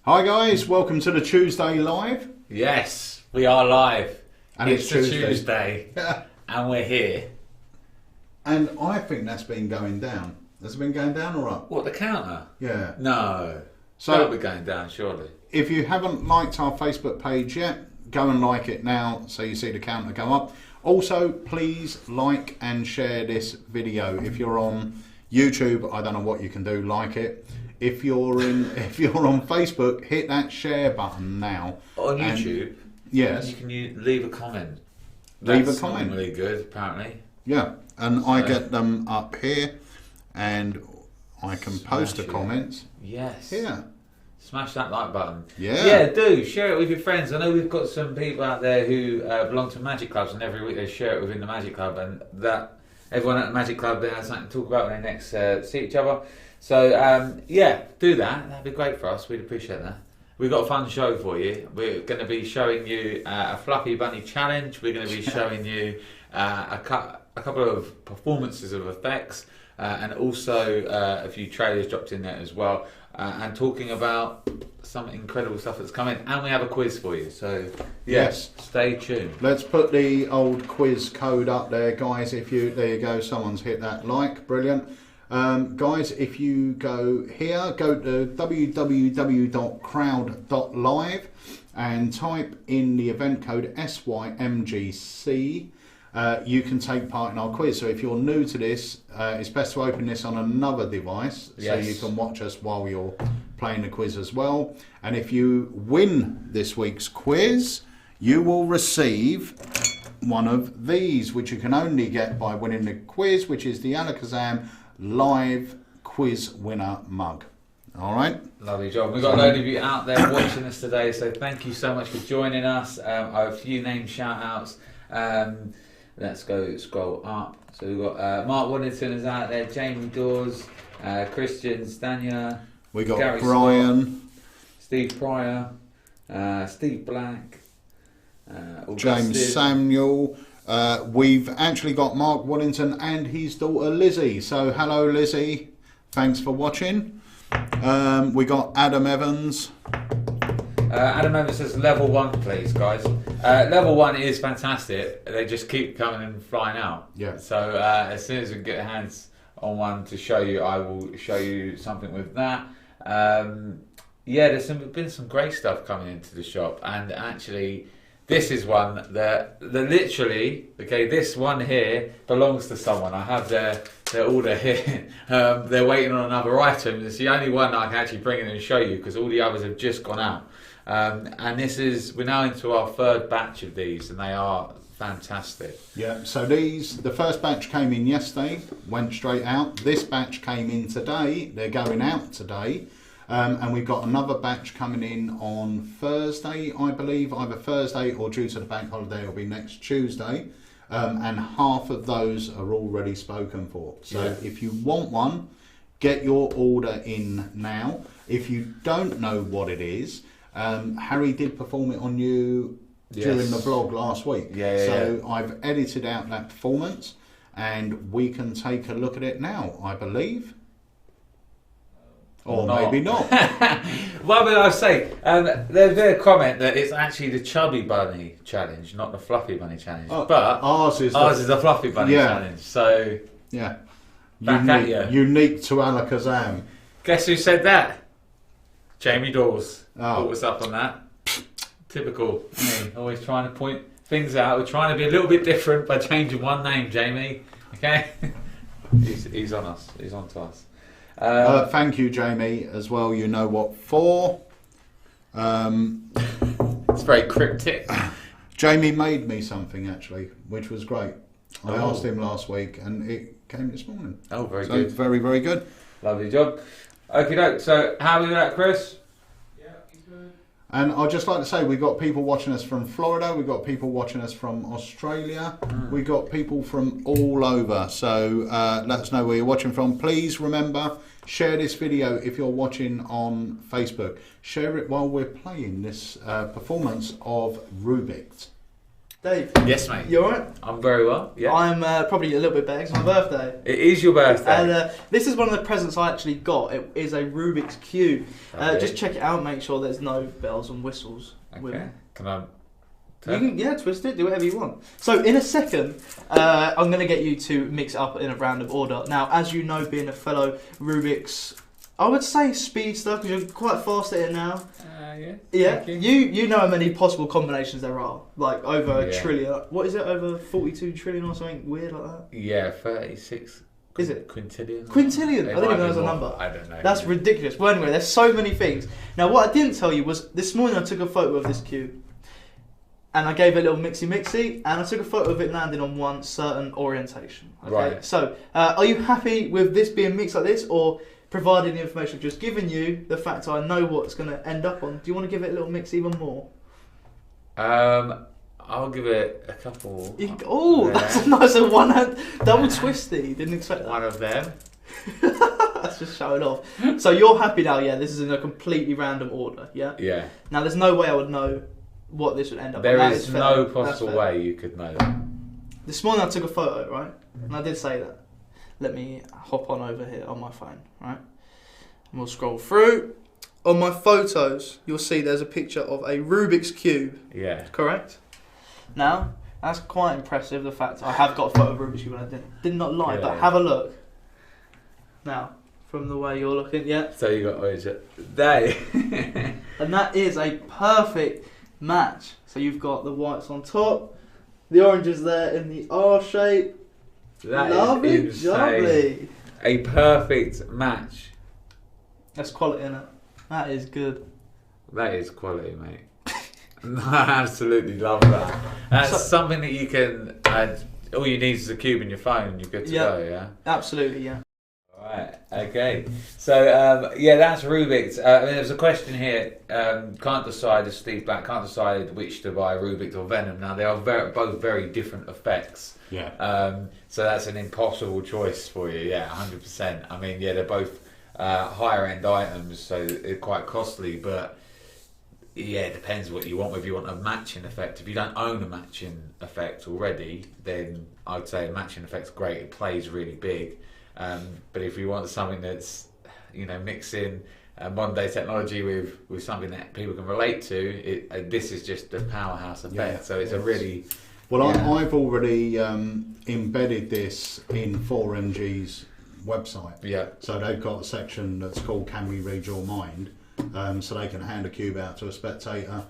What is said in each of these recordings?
Hi guys, welcome to the Tuesday Live. Yes, we are live. And it's Tuesday. And we're here. And I think that's been going down. Has it been going down or up? What, the counter? Yeah. No. So That'll be going down, surely. if you haven't liked our Facebook page yet, go and like it now so you see the counter go up. Also, please like and share this video. If you're on YouTube, I don't know what you can do, like it. If you're on Facebook, hit that share button now. On YouTube, yes, you can leave a comment. Leave That's a comment. Really good, apparently. Yeah, and I get them up here, and I can post the comments. Yes. Here. Smash that like button. Yeah. Yeah, do. Share it with your friends. I know we've got some people out there who belong to Magic Clubs, and every week they share it within the Magic Club, and that everyone at the Magic Club there has something to talk about when they next see each other. So, yeah, do that. That'd be great for us. We'd appreciate that. We've got a fun show for you. We're going to be showing you a Fluffy Bunny challenge. We're going to be showing you a couple of performances of effects, and also a few trailers dropped in there as well, and talking about some incredible stuff that's coming. And we have a quiz for you. So, yes, stay tuned. Let's put the old quiz code up there, guys. There you go. Someone's hit that like. Brilliant. Guys, if you go here, go to www.crowd.live and type in the event code SYMGC. You can take part in our quiz. So if you're new to this, it's best to open this on another device so you can watch us while you're playing the quiz as well. And if you win this week's quiz, you will receive one of these, which you can only get by winning the quiz, which is the Alakazam live quiz winner mug. All right, lovely job. We've got a load of you out there watching us today, so thank you so much for joining us. I have a few name shout outs. Let's go scroll up. So we've got Mark Waddington is out there, Jamie Dawes, Christian Stanya, we got Gary Brian, Scott, Steve Pryor, Steve Black, James Samuel. We've actually got Mark Waddington and his daughter Lizzie. So hello Lizzie, thanks for watching. We got Adam Evans. Adam Evans says level 1 please guys. Level 1 is fantastic. They just keep coming and flying out. Yeah. So as soon as we can get our hands on one to show you, I will show you something with that. Yeah, there's been some great stuff coming into the shop, and actually this is one that literally, okay, this one here belongs to someone. I have their order here. They're waiting on another item. It's the only one that I can actually bring in and show you because all the others have just gone out. And we're now into our third batch of these, and they are fantastic. Yeah, so the first batch came in yesterday, went straight out. This batch came in today. They're going out today. And we've got another batch coming in on Thursday, I believe, either Thursday or due to the bank holiday it'll be next Tuesday. And half of those are already spoken for. So if you want one, get your order in now. If you don't know what it is, Harry did perform it on you during the vlog last week. So I've edited out that performance and we can take a look at it now, I believe. Or maybe not. Well, but I say, there's a comment that it's actually the Chubby Bunny challenge, not the Fluffy Bunny challenge. But ours is the Fluffy Bunny challenge. So unique to Alakazam. Guess who said that? Jamie Dawes. What was up on that? Typical. Me, always trying to point things out. We're trying to be a little bit different by changing one name, Jamie. Okay? He's on us. He's on to us. Thank you, Jamie, as well. You know what for. It's very cryptic. Jamie made me something, actually, which was great. I asked him last week, and it came this morning. Oh, very good. Very, very good. Lovely job. Okay, so how are we at, Chris? Yeah, he's good. And I'd just like to say, we've got people watching us from Florida, we've got people watching us from Australia, we've got people from all over. So let us know where you're watching from. Please remember, share this video if you're watching on Facebook. Share it while we're playing this performance of Rubik's. Dave. Yes, mate. You alright? I'm very well. Yeah. I'm probably a little bit better. It's my birthday. It is your birthday. And this is one of the presents I actually got. It is a Rubik's Cube. Just check it out. Make sure there's no bells and whistles. Okay. Can I? You can, twist it. Do whatever you want. So in a second, I'm going to get you to mix it up in a random order. Now, as you know, being a fellow Rubik's, I would say speedster because you're quite fast at it now. Yeah. Yeah. You know how many possible combinations there are, like over a trillion. What is it? Over 42 trillion or something weird like that? Yeah, 36. Is it quintillion? Quintillion. I didn't even know it was a number. I don't know. That's ridiculous. Well, anyway, there's so many things. Now, what I didn't tell you was this morning I took a photo of this cube. And I gave it a little mixy, and I took a photo of it landing on one certain orientation. Okay? Right. So, are you happy with this being mixed like this, or providing the information I've just given you, the fact I know what it's going to end up on? Do you want to give it a little mix even more? I'll give it a couple. That's a nice one-hand double twisty. Didn't expect that. One of them. That's just showing off. So you're happy now, yeah? This is in a completely random order, yeah? Yeah. Now, there's no way I would know what this would end up. There is no possible way you could know that. This morning I took a photo, right? And I did say that. Let me hop on over here on my phone, right? And we'll scroll through. On my photos, you'll see there's a picture of a Rubik's Cube. Yeah. Correct? Now, that's quite impressive, the fact I have got a photo of Rubik's Cube and I did not lie, but have a look. Now, from the way you're looking, yeah. So you got day. And that is a perfect match. So you've got the whites on top, the oranges there in the R shape. That lovely, is insane. lovely. A perfect match. That's quality, innit? That is good. That is quality, mate. I absolutely love that. That's something that you can add. All you need is a cube in your phone and you're good to go, yeah? Absolutely, yeah. Right, okay. So, that's Rubik's. There's a question here. Can't decide, as Steve Black, can't decide which to buy, Rubik's or Venom. Now, they are both very different effects. Yeah. So that's an impossible choice for you, 100%. I mean, they're both higher end items, so they're quite costly, but it depends what you want. If you want a matching effect, if you don't own a matching effect already, then I'd say a matching effect's great. It plays really big. But if you want something that's, mixing modern day technology with something that people can relate to, this is just a powerhouse effect. Yeah, so it's a really... Well, I've already embedded this in 4MG's website. Yeah. So they've got a section that's called "Can We Read Your Mind?" So they can hand a cube out to a spectator.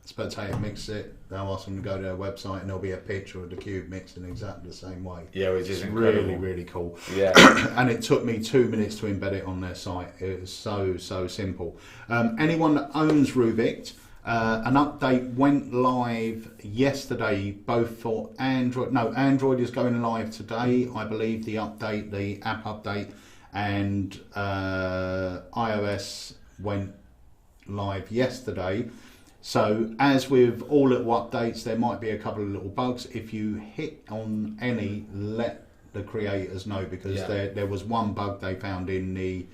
Spectator mix it. They'll ask them to go to their website, and there'll be a picture of the cube mixed in exactly the same way. Yeah, which is really, really cool. Yeah. And it took me 2 minutes to embed it on their site. It was so simple. Anyone that owns Rubik, an update went live yesterday, both for Android. No, Android is going live today. I believe the app update, and iOS went live yesterday. So as with all little updates, there might be a couple of little bugs. If you hit on any, let the creators know, because there was one bug they found in the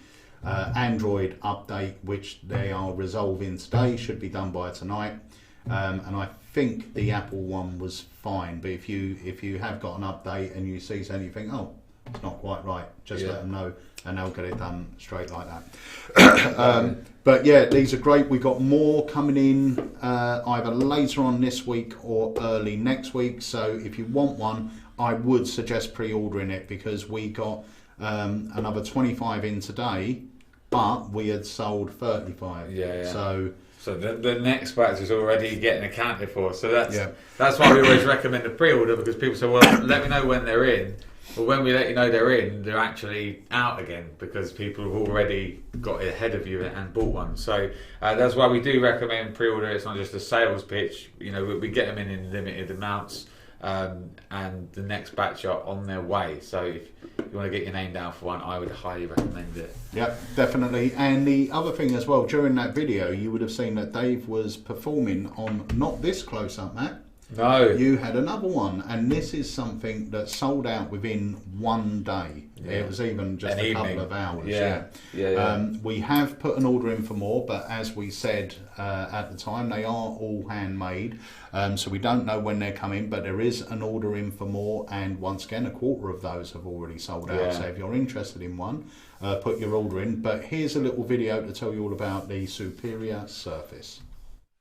Android update, which they are resolving today, should be done by tonight. And I think the Apple one was fine, but if you have got an update and you see anything, it's not quite right, just let them know and they'll get it done straight like that. But these are great. We've got more coming in either later on this week or early next week. So if you want one, I would suggest pre-ordering it, because we got another 25 in today, but we had sold 35. So the next batch is already getting accounted for. So that's why we always recommend a pre-order, because people say, well, let me know when they're in. Well, when we let you know they're in, they're actually out again, because people have already got ahead of you and bought one. So that's why we do recommend pre-order. It's not just a sales pitch. We get them in limited amounts, and the next batch are on their way. So if you want to get your name down for one, I would highly recommend it. Yeah, definitely. And the other thing as well, during that video, you would have seen that Dave was performing on, not this close-up, Matt, No. You had another one, and this is something that sold out within one day. Yeah. It was even just An a evening. couple of hours. Yeah. We have put an order in for more, but as we said at the time, they are all handmade, so we don't know when they're coming, but there is an order in for more, and once again, a quarter of those have already sold out. Yeah. So if you're interested in one, put your order in. But here's a little video to tell you all about the Superior Surface.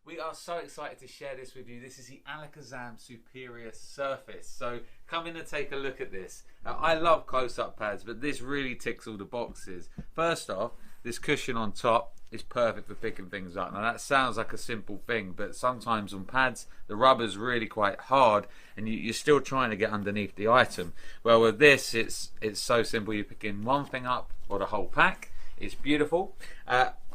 We are so excited to share this with you. This is the Alakazam Superior Surface. So come in and take a look at this. Now, I love close-up pads, but this really ticks all the boxes. First off, this cushion on top is perfect for picking things up. Now that sounds like a simple thing, but sometimes on pads, the rubber's really quite hard and you're still trying to get underneath the item. Well, with this, it's so simple. You're picking one thing up for the whole pack. It's beautiful.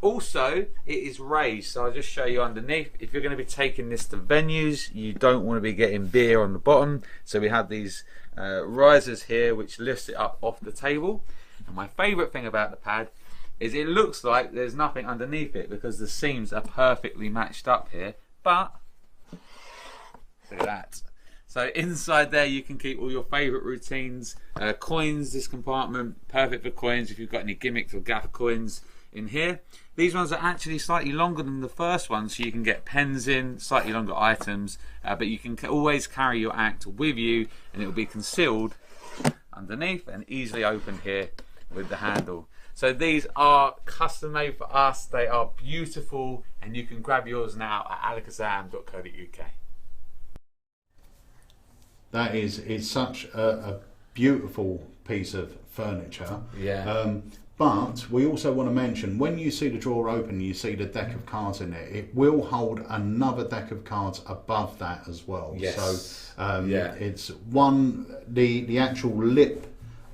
Also, it is raised, so I'll just show you underneath. If you're going to be taking this to venues, you don't want to be getting beer on the bottom. So we have these risers here, which lifts it up off the table. And my favourite thing about the pad is it looks like there's nothing underneath it because the seams are perfectly matched up here. But look at that. So inside there you can keep all your favourite routines. Coins, this compartment, perfect for coins if you've got any gimmicks or gaffer coins in here. These ones are actually slightly longer than the first one, so you can get pens in, slightly longer items, but you can always carry your act with you and it will be concealed underneath and easily opened here with the handle. So these are custom made for us, they are beautiful, and you can grab yours now at alakazam.co.uk. That is such a beautiful piece of furniture. Yeah. But we also want to mention, when you see the drawer open, you see the deck of cards in it. It will hold another deck of cards above that as well. Yes. So it's the actual lip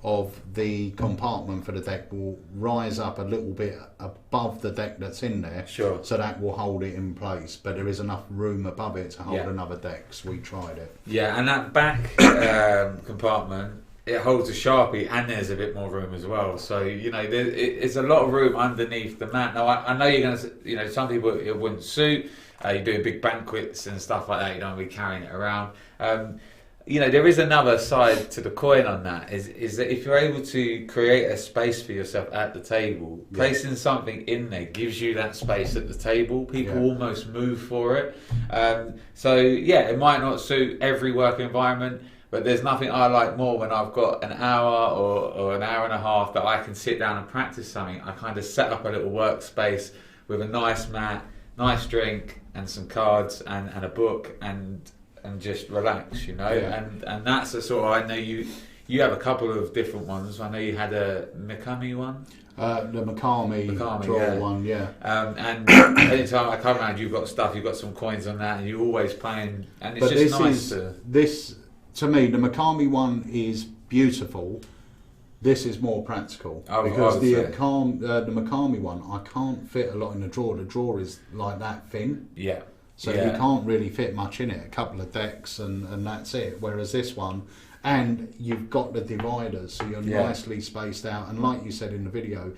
of the compartment for the deck will rise up a little bit above the deck that's in there. Sure. So that will hold it in place. But there is enough room above it to hold another deck. So we tried it. Yeah, and that back compartment, it holds a Sharpie and there's a bit more room as well. So, you know, it's a lot of room underneath the mat. Now, I know you're going to, you know, some people it wouldn't suit. You're doing big banquets and stuff like that. You don't want to be carrying it around. You know, there is another side to the coin on that, is that if you're able to create a space for yourself at the table, placing something in there gives you that space at the table. People almost move for it. So, yeah, it might not suit every work environment, but there's nothing I like more when I've got an hour or an hour and a half that I can sit down and practice something. I kind of set up a little workspace with a nice mat, nice drink, and some cards and a book and just relax, you know. And that's the sort of, I know you have a couple of different ones. I know you had a Mikami one. The Mikami drawer one, and anytime I come around, you've got stuff, you've got some coins on that, and you're always playing, and it's just nice to me, the Mikami one is beautiful. This is more practical because the Mikami one, I can't fit a lot in the drawer. The drawer is like that thin. Yeah. So you can't really fit much in it. A couple of decks and that's it. Whereas this one, and you've got the dividers, so you're nicely spaced out. And like you said in the video,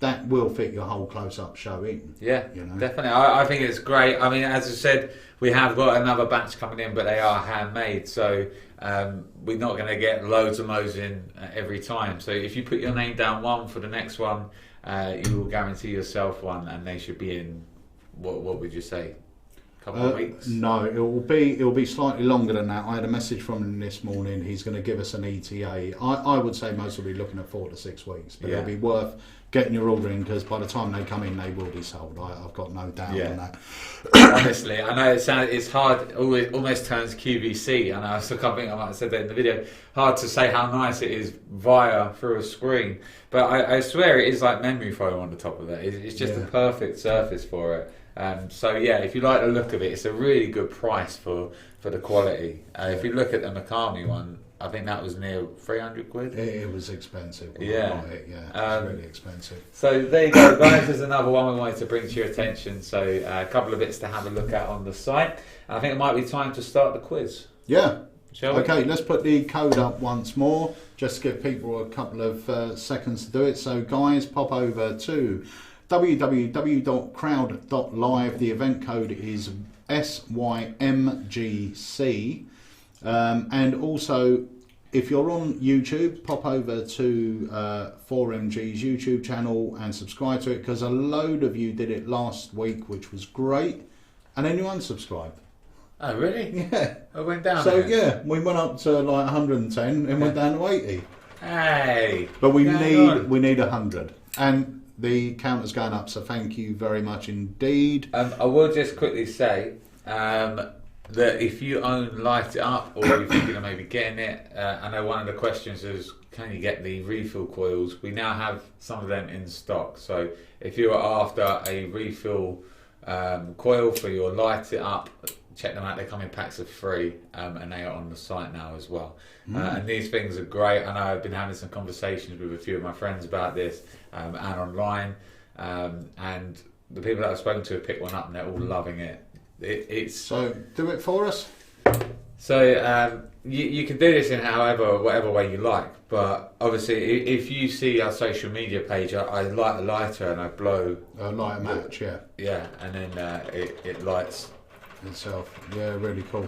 that will fit your whole close-up show in. Yeah, you know? Definitely. I think it's great. I mean, as I said, we have got another batch coming in, but they are handmade. So we're not going to get loads and loads in every time. So if you put your name down one for the next one, you will guarantee yourself one, and they should be in, what would you say? Couple of weeks? No, it will be slightly longer than that. I had a message from him this morning. He's going to give us an ETA. I would say most will be looking at 4 to 6 weeks, but it'll be worth getting your order in because by the time they come in, they will be sold. I've got no doubt on that. Honestly, I know it's hard. It almost turns QVC. I know I can't think I might have said that in the video. Hard to say how nice it is through a screen, but I swear it is like memory foam on the top of it. It's just the perfect surface for it. So yeah, if you like the look of it, it's a really good price for the quality. If you look at the Mikami one, I think that was near 300 quid. It was expensive. It's really expensive. So there you go, guys. There's another one we wanted to bring to your attention. So a couple of bits to have a look at on the site. And I think it might be time to start the quiz. Yeah. Shall we? Okay, let's put the code up once more, just to give people a couple of seconds to do it. So guys, pop over to www.crowd.live. The event code is SYMGC. And also, if you're on YouTube, pop over to 4MG's YouTube channel and subscribe to it, because a load of you did it last week, which was great, and then you unsubscribed. Oh, really? Yeah. I went down. So again. yeah, we went up to like 110 and went down to 80. Hey. But we Hang need 100, and the counter's going up. So thank you very much indeed. I will just quickly say that if you own Light It Up, or you're thinking of maybe getting it, I know one of the questions is, can you get the refill coils? We now have some of them in stock. So if you are after a refill coil for your Light It Up, check them out. They come in packs of 3, and they are on the site now as well. And these things are great. I know I've been having some conversations with a few of my friends about this, and online, and the people that I've spoken to have picked one up and they're all loving it. It's So do it for us. so you can do this in whatever way you like, but obviously if you see our social media page, I light a lighter and I blow Light a match, yeah, and then it lights itself. Yeah, really cool.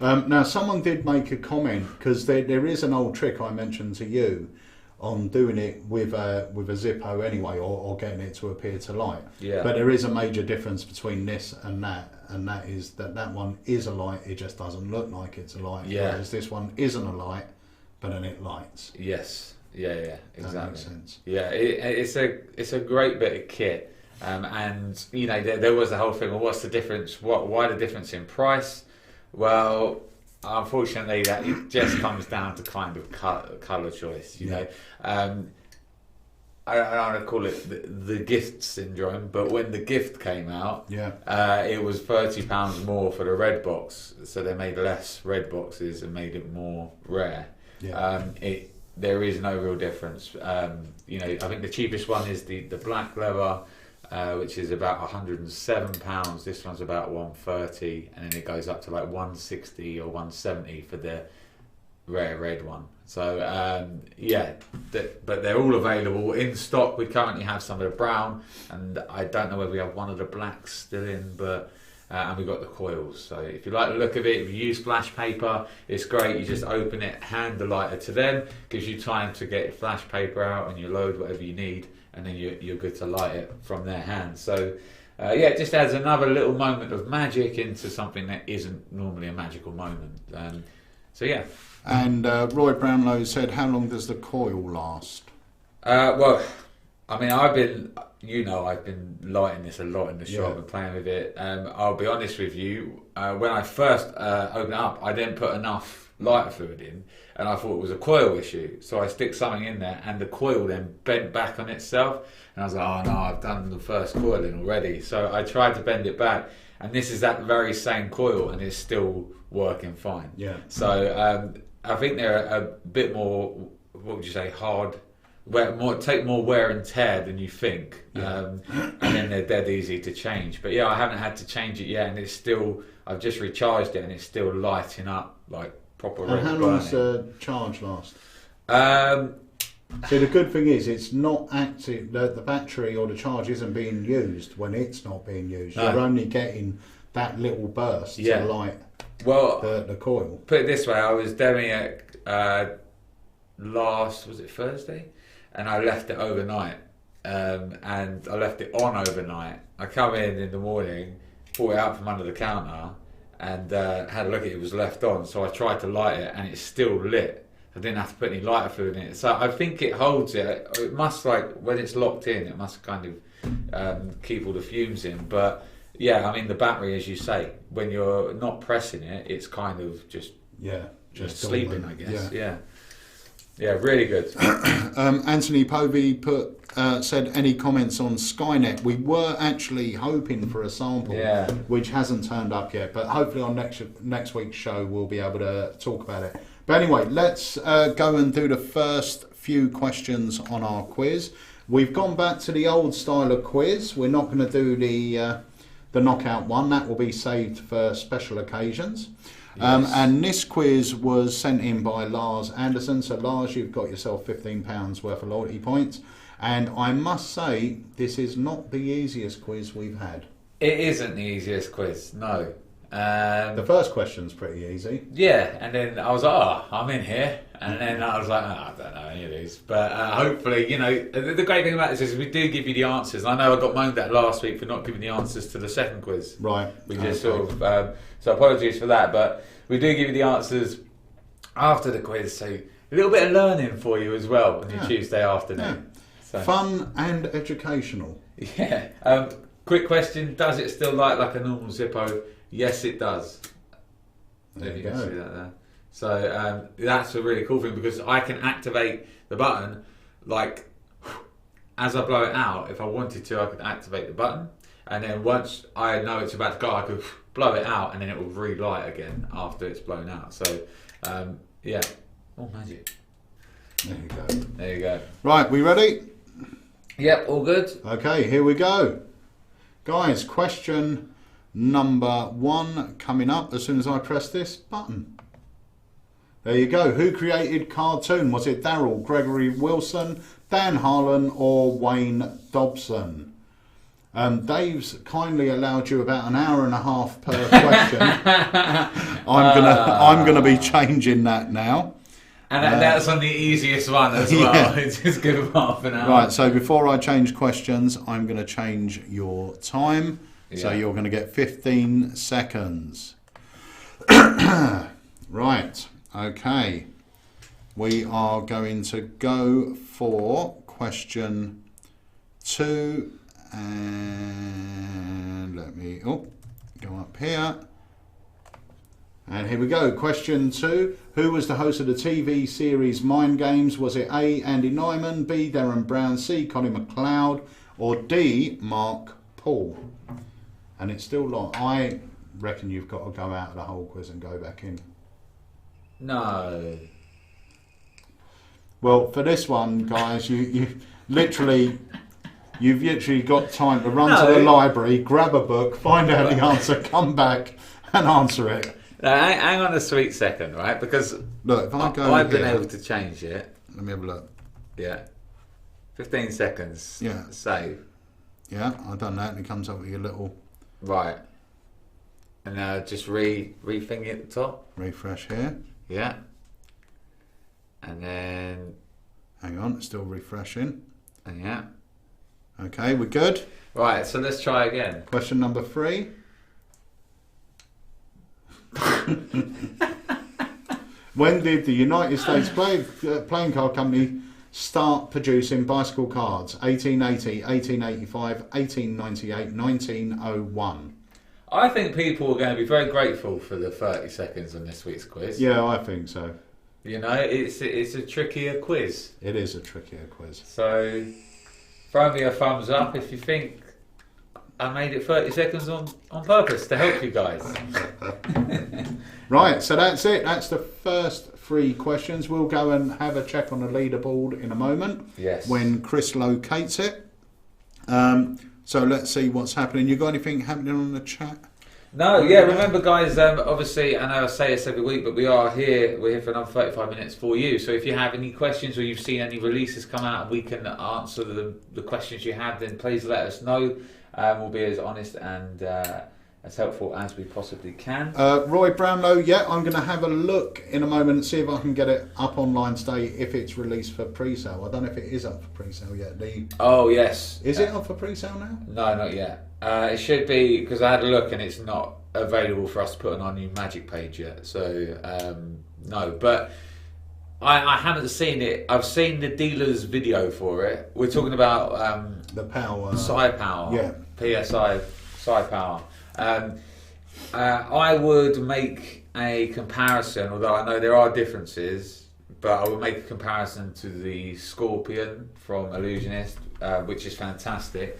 Now, someone did make a comment, because there is an old trick I mentioned to you on doing it with a Zippo anyway, or getting it to appear to light. Yeah. But there is a major difference between this and that is that one is a light, it just doesn't look like it's a light. Yeah. Whereas this one isn't a light, but then it lights. Yes. Yeah, exactly. That makes sense. Yeah, it's a great bit of kit, and you know there was the whole thing. Well, what's the difference? Why the difference in price? Well, unfortunately, that it just comes down to kind of color choice. You know, I don't want to call it the gift syndrome, but when the gift came out, it was £30 more for the red box. So they made less red boxes and made it more rare. Yeah. There is no real difference. You know, I think the cheapest one is the black leather, which is about £107. This one's about £130, and then it goes up to like £160 or £170 for the rare red one. So but they're all available in stock. We currently have some of the brown, and I don't know whether we have one of the blacks still in, but and we've got the coils. So if you like the look of it, if you use flash paper, it's great. You just open it, hand the lighter to them, gives you time to get your flash paper out and you load whatever you need, and then you're good to light it from their hands. So it just adds another little moment of magic into something that isn't normally a magical moment. So yeah. And Roy Brownlow said, how long does the coil last? Well, I mean, I've been lighting this a lot in the shop and playing with it. I'll be honest with you, when I first opened it up, I didn't put enough lighter fluid in, and I thought it was a coil issue. So I stick something in there, and the coil then bent back on itself. And I was like, oh no, I've done the first coil in already. So I tried to bend it back, and this is that very same coil, and it's still working fine. Yeah. So I think they're a bit more, what would you say, hard. Take more wear and tear than you think, and then they're dead easy to change. But yeah, I haven't had to change it yet, and it's still. I've just recharged it, and it's still lighting up like proper. And how long does the charge last? So the good thing is, it's not active. The battery or the charge isn't being used when it's not being used. No. You're only getting that little burst to light. Well, the coil. Put it this way: I was demoing it was it Thursday? And I left it overnight, and I left it on overnight. I come in the morning, pulled it out from under the counter, and had a look at it. It was left on, so I tried to light it, and it's still lit. I didn't have to put any lighter fluid in it. So I think it holds it. It must, like, when it's locked in, it must kind of keep all the fumes in. But yeah, I mean, the battery, as you say, when you're not pressing it, it's kind of just sleeping, I guess. Yeah, really good. Anthony Povey said, any comments on Skynet? We were actually hoping for a sample, which hasn't turned up yet, but hopefully on next week's show we'll be able to talk about it. But anyway, let's go and do the first few questions on our quiz. We've gone back to the old style of quiz. We're not going to do the knockout one. That will be saved for special occasions. Yes. And this quiz was sent in by Lars Anderson. So Lars, you've got yourself £15 worth of loyalty points. And I must say, this is not the easiest quiz we've had. It isn't the easiest quiz, no. The first question's pretty easy. Yeah, and then I was like, oh, I'm in here. And then I was like, oh, I don't know any of these. But hopefully, the great thing about this is we do give you the answers. I know I got moaned at last week for not giving the answers to the second quiz. Right. We just sort of, so apologies for that. But we do give you the answers after the quiz. So a little bit of learning for you as well on your Tuesday afternoon. So. Fun and educational. Yeah. Quick question, does it still light like a normal Zippo? Yes, it does. There you can go. see that there. So that's a really cool thing because I can activate the button like as I blow it out. If I wanted to, I could activate the button, and then once I know it's about to go, I could blow it out, and then it will relight again after it's blown out. So yeah, all magic. There you go. There you go. Right, we ready? Yep, all good. Okay, here we go. Guys, question number 1 coming up as soon as I press this button. There you go. Who created cartoon? Was it Darryl, Gregory Wilson, Dan Harlan or Wayne Dobson? Dave's kindly allowed you about an hour and a half per question. I'm gonna be changing that now. And that's on the easiest one as well. Yeah. It's just good half an hour. Right, so before I change questions, I'm going to change your time. Yeah. So you're going to get 15 seconds. Right, okay. We are going to go for question 2. And let me go up here. And here we go. Question 2. Who was the host of the TV series Mind Games? Was it A, Andy Nyman, B, Darren Brown, C, Connie McLeod, or D, Mark Paul? And it's still long. I reckon you've got to go out of the whole quiz and go back in. No. Well, for this one, guys, you've literally got time to run to the library, grab a book, find out the answer, come back and answer it. Now, hang on a sweet second, right? Because look, if I go I've been able to change it. Let me have a look. Yeah. 15 seconds. Yeah. Save. Yeah, I've done that, and it comes up with your little... Right. And now just re-thing it at the top. Refresh here. Yeah. And then... Hang on, it's still refreshing. And yeah. Okay, we're good. Right, so let's try again. Question number 3. When did the United States Playing Card Company start producing bicycle cards? 1880, 1885, 1898, 1901. I think people are going to be very grateful for the 30 seconds on this week's quiz. Yeah, I think so. It's a trickier quiz. It is a trickier quiz. So, throw me a thumbs up if you think I made it 30 seconds on purpose to help you guys. Right, so that's it. That's the first 3 questions. We'll go and have a check on the leaderboard in a moment. Yes. When Chris locates it. So let's see what's happening. You got anything happening on the chat? No, yeah, remember guys, obviously, I know I say this every week, but we're here for another 35 minutes for you. So if you have any questions or you've seen any releases come out and we can answer the questions you have, then please let us know. We'll be as honest and as helpful as we possibly can. Roy Brownlow, yeah, I'm going to have a look in a moment and see if I can get it up online today if it's released for pre-sale. I don't know if it is up for pre-sale yet. Oh, yes. Is it up for pre-sale now? No, not yet. It should be, because I had a look and it's not available for us to put on our new Magic page yet. So, no. But I haven't seen it. I've seen the dealer's video for it. We're talking about the power. Psi Power. Yeah. PSI Psi Power. I would make a comparison, although I know there are differences, but I would make a comparison to the Scorpion from Illusionist, which is fantastic.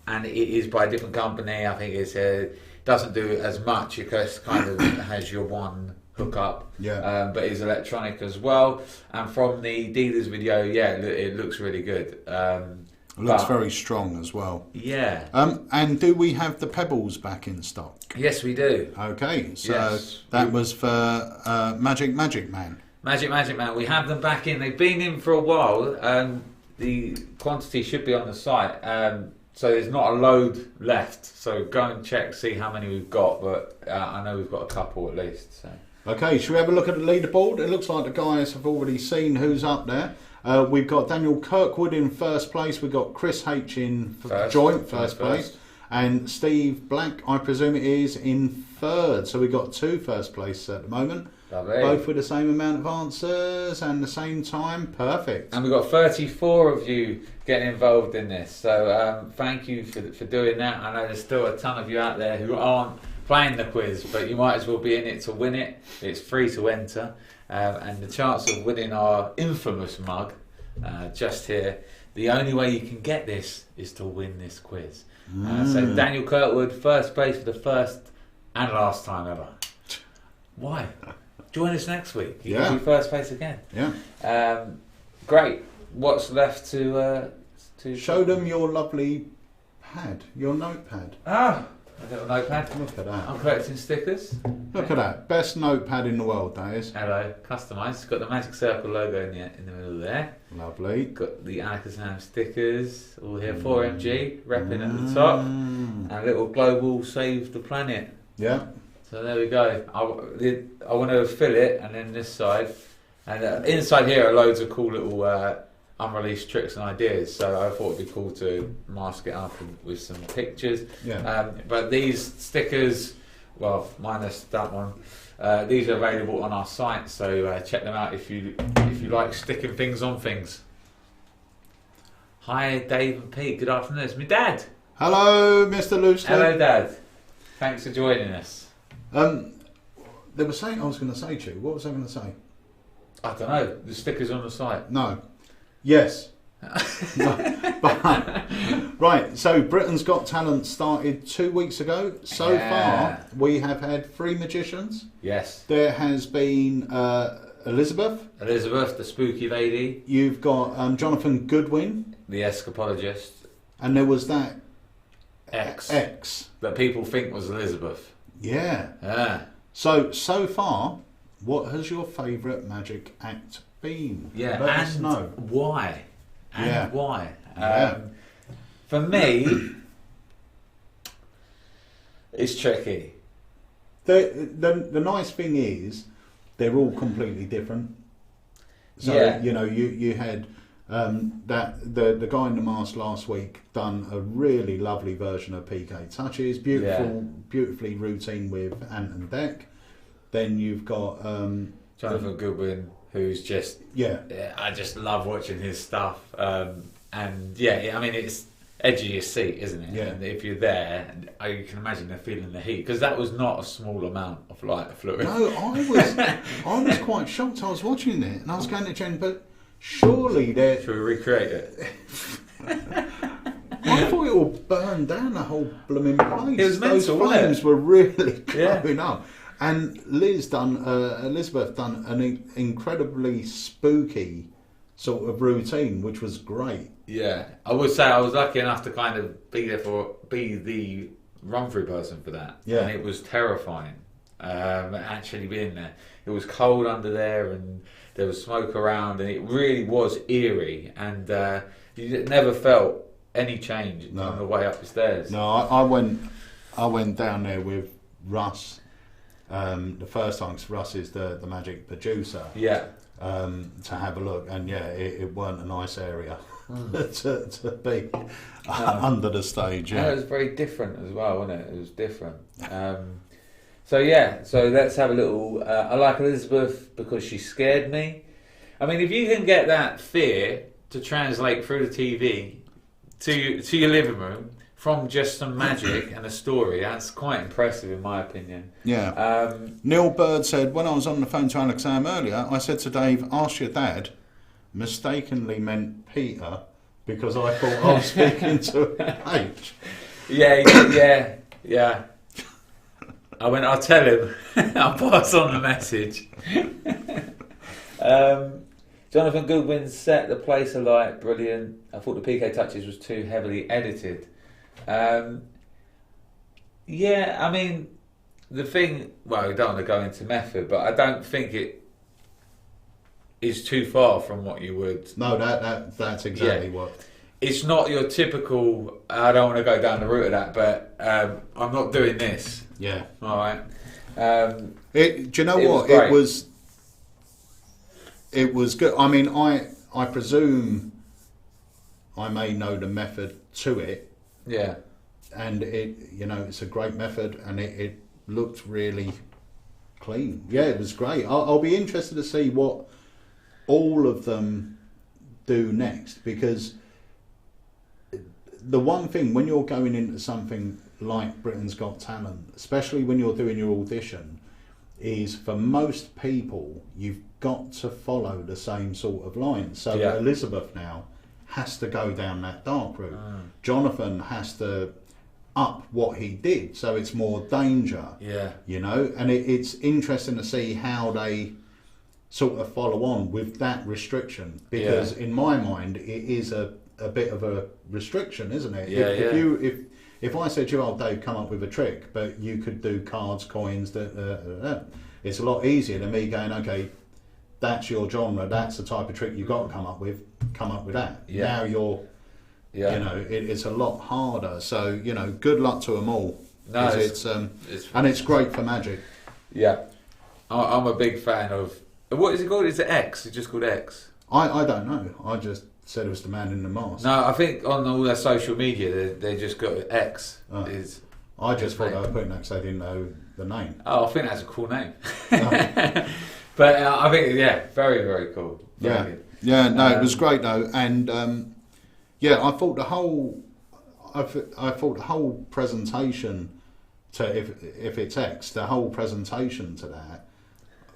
And it is by a different company. I think it doesn't do as much. It kind of has your one hookup, but is electronic as well. And from the dealer's video, it looks really good. It looks very strong as well. Yeah. And do we have the Pebbles back in stock? Yes, we do. Okay, so that was for Magic Man. Magic Man. We have them back in. They've been in for a while. The quantity should be on the site. so there's not a load left. So go and check, see how many we've got. But I know we've got a couple at least. So. Okay, shall we have a look at the leaderboard? It looks like the guys have already seen who's up there. We've got Daniel Kirkwood in first place. We've got Chris H in joint first place. And Steve Black, I presume it is, in third. So we've got 2 first place at the moment. Lovely. Both with the same amount of answers and the same time. Perfect. And we've got 34 of you getting involved in this. So thank you for doing that. I know there's still a ton of you out there who aren't playing the quiz, but you might as well be in it to win it. It's free to enter. And the chance of winning our infamous mug just here, the only way you can get this is to win this quiz. So Daniel Kirkwood, first place for the first and last time ever. Why? Join us next week. You can be first place again. Yeah. Great. What's left to show them your lovely pad, your notepad. Ah, a little notepad. Look at that. I'm collecting stickers. Look at that. Best notepad in the world, that is. Hello, customised. It's got the Magic Circle logo in the middle there. Lovely. Got the Alakazam stickers all here. 4MG repping at the top, and a little global save the planet. Yeah. So there we go. I want to fill it, and then this side, and inside here are loads of cool little unreleased tricks and ideas. So I thought it'd be cool to mask it up with some pictures. Yeah. But these stickers, well, minus that one, these are available on our site. So check them out if you like sticking things on things. Hi, Dave and Pete. Good afternoon. It's my dad. Hello, Mr. Loosely. Hello, Dad. Thanks for joining us. There was something I was going to say to you. What was I going to say? I don't know. The stickers on the site. No. Yes. No. But, right. So Britain's Got Talent started 2 weeks ago. So far, we have had 3 magicians. Yes. There has been Elizabeth. Elizabeth, the spooky lady. You've got Jonathan Goodwin. The escapologist. And there was that X. That people think was Elizabeth. Yeah. So far, what has your favourite magic act been? Yeah, Let us and know. why? And why? Yeah. For me, it's tricky. The nice thing is, they're all completely different. So you had the guy in the mask last week done a really lovely version of PK Touches, beautifully routine with Ant and Deck. Then you've got Jonathan Goodwin, who's just I just love watching his stuff. And I mean it's edge of your seat, isn't it? Yeah. And if you're there, you can imagine they're feeling the heat because that was not a small amount of light fluid. No, I was quite shocked. I was watching it and I was going to Jen, but surely they're. Should we recreate it? I thought it all burned down the whole blooming place. It was mental, those flames were really Yeah. going up. And Elizabeth done an incredibly spooky sort of routine, which was great. Yeah, I would say I was lucky enough to kind of be the run-through person for that. Yeah. And it was terrifying, actually being there. It was cold under there and there was smoke around and it really was eerie and you never felt any change on the way up the stairs. No, I went down there with Russ the first time, because Russ is the magic producer. Yeah. To have a look, and it weren't a nice area to be under the stage. Yeah, and it was very different as well, wasn't it? It was different. So let's have a little. I like Elizabeth because she scared me. I mean, if you can get that fear to translate through the TV to your living room from just some magic and a story, that's quite impressive in my opinion. Yeah. Neil Bird said, when I was on the phone to Alakazam earlier, I said to Dave, ask your dad, mistakenly meant Peter, because I thought I was speaking to H. Yeah. I'll tell him. I'll pass on the message. Jonathan Goodwin set the place alight, brilliant. I thought the PK Touches was too heavily edited. I mean, the thing, well, we don't want to go into method, but I don't think it is too far from what you would. No, that's exactly what. it's not your typical. I don't want to go down the route of that, but I'm not doing this. Yeah. All right. Do you know It what? was great. It was good. I mean, I presume I may know the method to it, Yeah. and it's a great method, and it looked really clean. Yeah, it was great. I'll be interested to see what all of them do next, because the one thing when you're going into something like Britain's Got Talent, especially when you're doing your audition, is for most people you've got to follow the same sort of lines. So Yeah. Elizabeth now has to go down that dark route. Jonathan has to up what he did, so it's more danger. Yeah. And it's interesting to see how they sort of follow on with that restriction, because in my mind it is a bit of a restriction, isn't it? Yeah, If I said to you, "Oh, Dave, come up with a trick," but you could do cards, coins, it's a lot easier than me going, "Okay, that's your genre, that's the type of trick you've got to come up with that." Yeah. Now you're, it's a lot harder. So good luck to them all. No, 'Cause and it's great for Magic. Yeah. I'm a big fan of. What is it called? Is it X? It's just called X. I don't know. I just said it was the man in the mask. No, I think on all their social media they just got X. Oh. Is I just thought they were putting that because they didn't know the name. Oh, I think that's a cool name. Oh. But I think, very, very cool. Very good. Yeah, no, it was great though, and I thought the whole presentation to if it's X, the whole presentation to that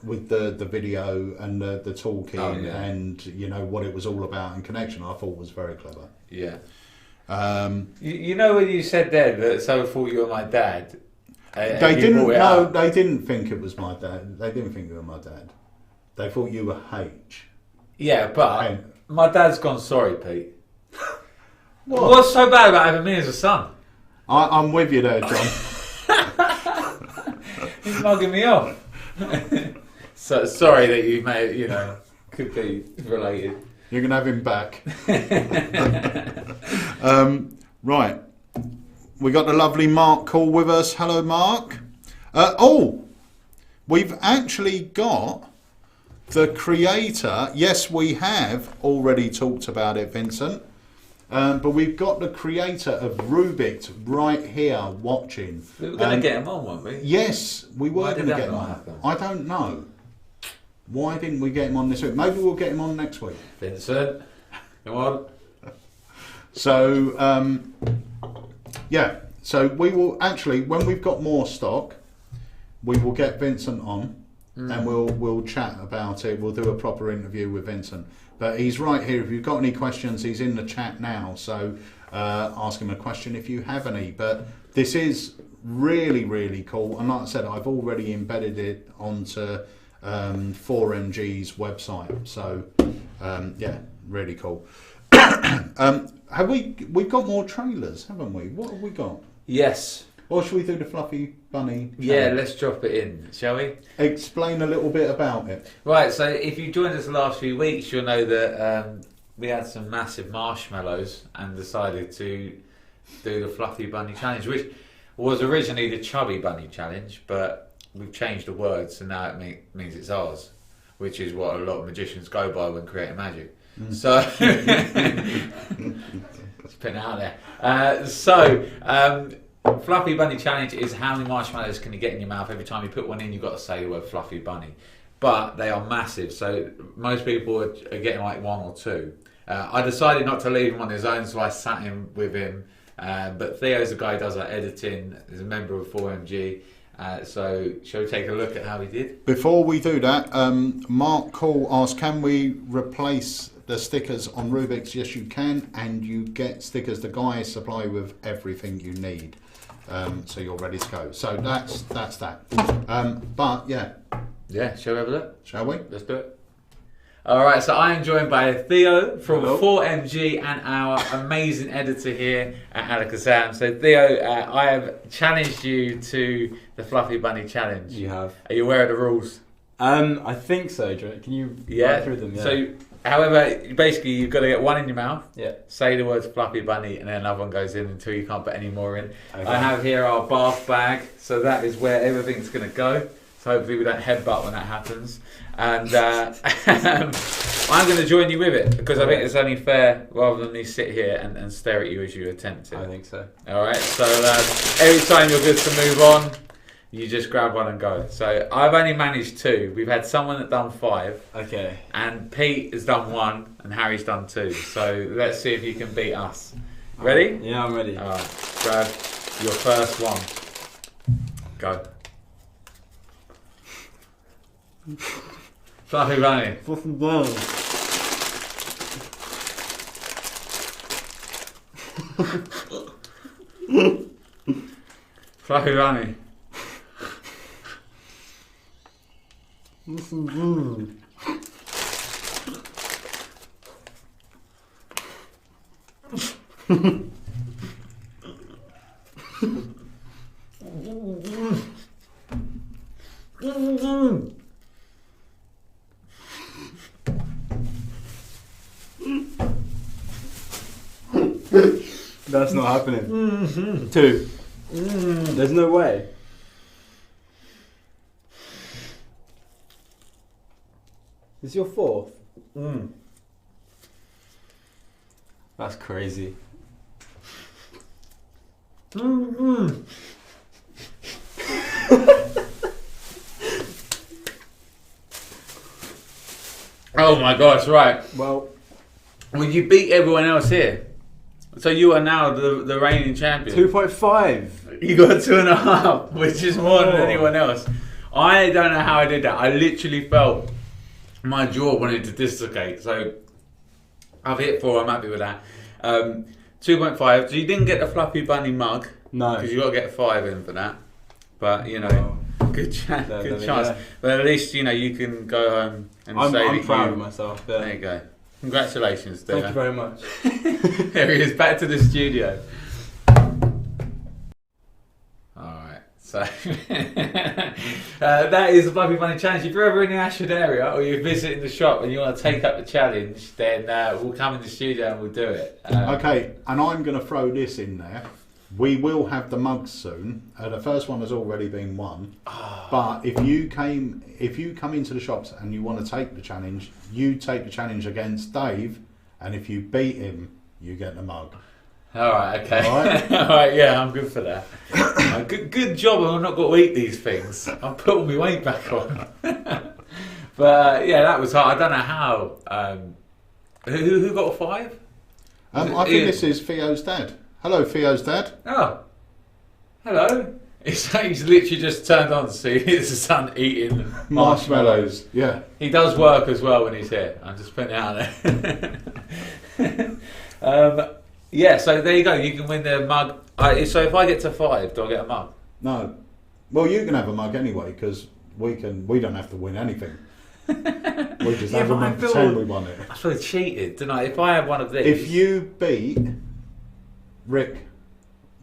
with the video and the talking and what it was all about in connection, I thought was very clever. Yeah. You know when you said then that someone thought you were my dad. They didn't. No, they didn't think it was my dad. They didn't think you were my dad. They thought you were H. Yeah, but my dad's gone sorry, Pete. What? What's so bad about having me as a son? I'm with you there, John. He's mugging me off. So sorry that you may, could be related. You're gonna have him back. Right. We got the lovely Mark Call with us. Hello, Mark. We've actually got the creator. Yes, we have already talked about it, Vincent. But we've got the creator of Rubik's right here watching. We were going to get him on, weren't we? Yes, we were going to get him on. Happen? I don't know. Why didn't we get him on this week? Maybe we'll get him on next week. Vincent, come on. So, so we will actually, when we've got more stock, we will get Vincent on and we'll chat about it. We'll do a proper interview with Vincent. But he's right here. If you've got any questions, he's in the chat now. So ask him a question if you have any. But this is really, really cool. And like I said, I've already embedded it onto 4MG's website. So, really cool. We've got more trailers, haven't we? What have we got? Yes. Or should we do the Fluffy Bunny challenge? Yeah, let's drop it in, shall we? Explain a little bit about it. Right, so if you joined us the last few weeks, you'll know that we had some massive marshmallows and decided to do the Fluffy Bunny challenge, which was originally the Chubby Bunny challenge, but we've changed the words, so now it means it's ours, which is what a lot of magicians go by when creating magic. So, just putting it out there. Fluffy Bunny Challenge is how many marshmallows can you get in your mouth? Every time you put one in, you've got to say the word Fluffy Bunny. But they are massive, so most people are getting like one or two. I decided not to leave him on his own, so I sat him with him. But Theo's the guy who does our editing, is a member of 4MG. So shall we take a look at how he did? Before we do that, Mark Call asked, can we replace the stickers on Rubik's? Yes, you can, and you get stickers. The guys supply with everything you need, so you're ready to go. So that's that. But yeah, shall we have a look? Shall we? Let's do it. All right, so I am joined by Theo from 4MG and our amazing editor here at Alakazam. So Theo, I have challenged you to the Fluffy Bunny Challenge. You have. Are you aware of the rules? I think so, Joe. Can you run through them? Yeah. So However, basically, you've got to get one in your mouth. Yeah. Say the words fluffy bunny, and then another one goes in until you can't put any more in. Okay. I have here our bath bag, so that is where everything's going to go. So hopefully we don't headbutt when that happens. And I'm going to join you with it because I think it's only fair rather than me sit here and stare at you as you attempt it. I think so. All right. So every time you're good to move on, you just grab one and go. So I've only managed 2. We've had someone that done 5. Okay. And Pete has done 1 and Harry's done 2. So let's see if you can beat us. Ready? Yeah, I'm ready. All right. Grab your first one. Go. Fluffy bunny. Fluffy bunny. Fluffy bunny. That's not happening. 2. There's no way. Is your 4th? That's crazy. Oh my gosh, right. Well, You beat everyone else here. So you are now the reigning champion. 2.5. You got 2.5, which is more than Oh. anyone else. I don't know how I did that. I literally felt my jaw wanted to dislocate. So I've hit 4. I'm happy with that. 2.5. So you didn't get the fluffy bunny mug. No. Because you got to get 5 in for that. But you know, good chance. There Good we chance. go. But at least you know you can go home and I'm say that proud you. of myself. Yeah. There you go. Congratulations, Thank Dave. you very much. There he is, back to the studio. Alright, so that is the Fluffy Bunny Challenge. If you're ever in the Ashford area or you're visiting the shop and you want to take up the challenge, then we'll come in the studio and we'll do it. Okay, and I'm going to throw this in there. We will have the mugs soon. The first one has already been won. But if you come into the shops and you want to take the challenge, you take the challenge against Dave, and if you beat him, you get the mug. Alright, okay. Alright? Alright, yeah, I'm good for that. Good job I've not got to eat these things. I'm putting my weight back on. But yeah, that was hard. I don't know how. Who got a 5? I think this is Theo's dad. Hello, Theo's dad. Oh, hello. He's literally just turned on to see his son eating marshmallows. Yeah. He does work as well when he's here. I'm just putting it out there. Yeah, so there you go. You can win the mug. So if I get to 5, do I get a mug? No. Well, you can have a mug anyway because we don't have to win anything. We just have them and pretend we won it. I feel cheated, didn't I? If I have one of these. If you beat Rick,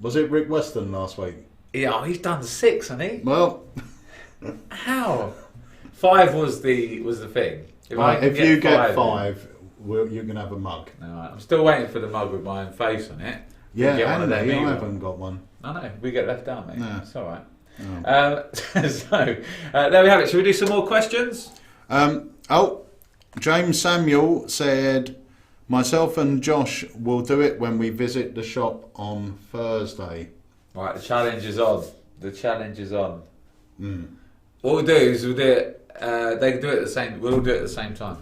was it Rick Weston last week? Yeah, he's done 6, hasn't he? Well, How? 5 was the thing. if you get 5, 5, you can have a mug. Alright, I'm still waiting for the mug with my own face on it. Yeah, Get one of and them I either. haven't got one. I know, we get left out, mate. No. It's alright. Oh. So, there we have it. Shall we do some more questions? James Samuel said, myself and Josh will do it when we visit the shop on Thursday. Right, the challenge is on. The challenge is on. Mm. What we'll do is we'll do it. They can do it at the same. We'll all do it at the same time.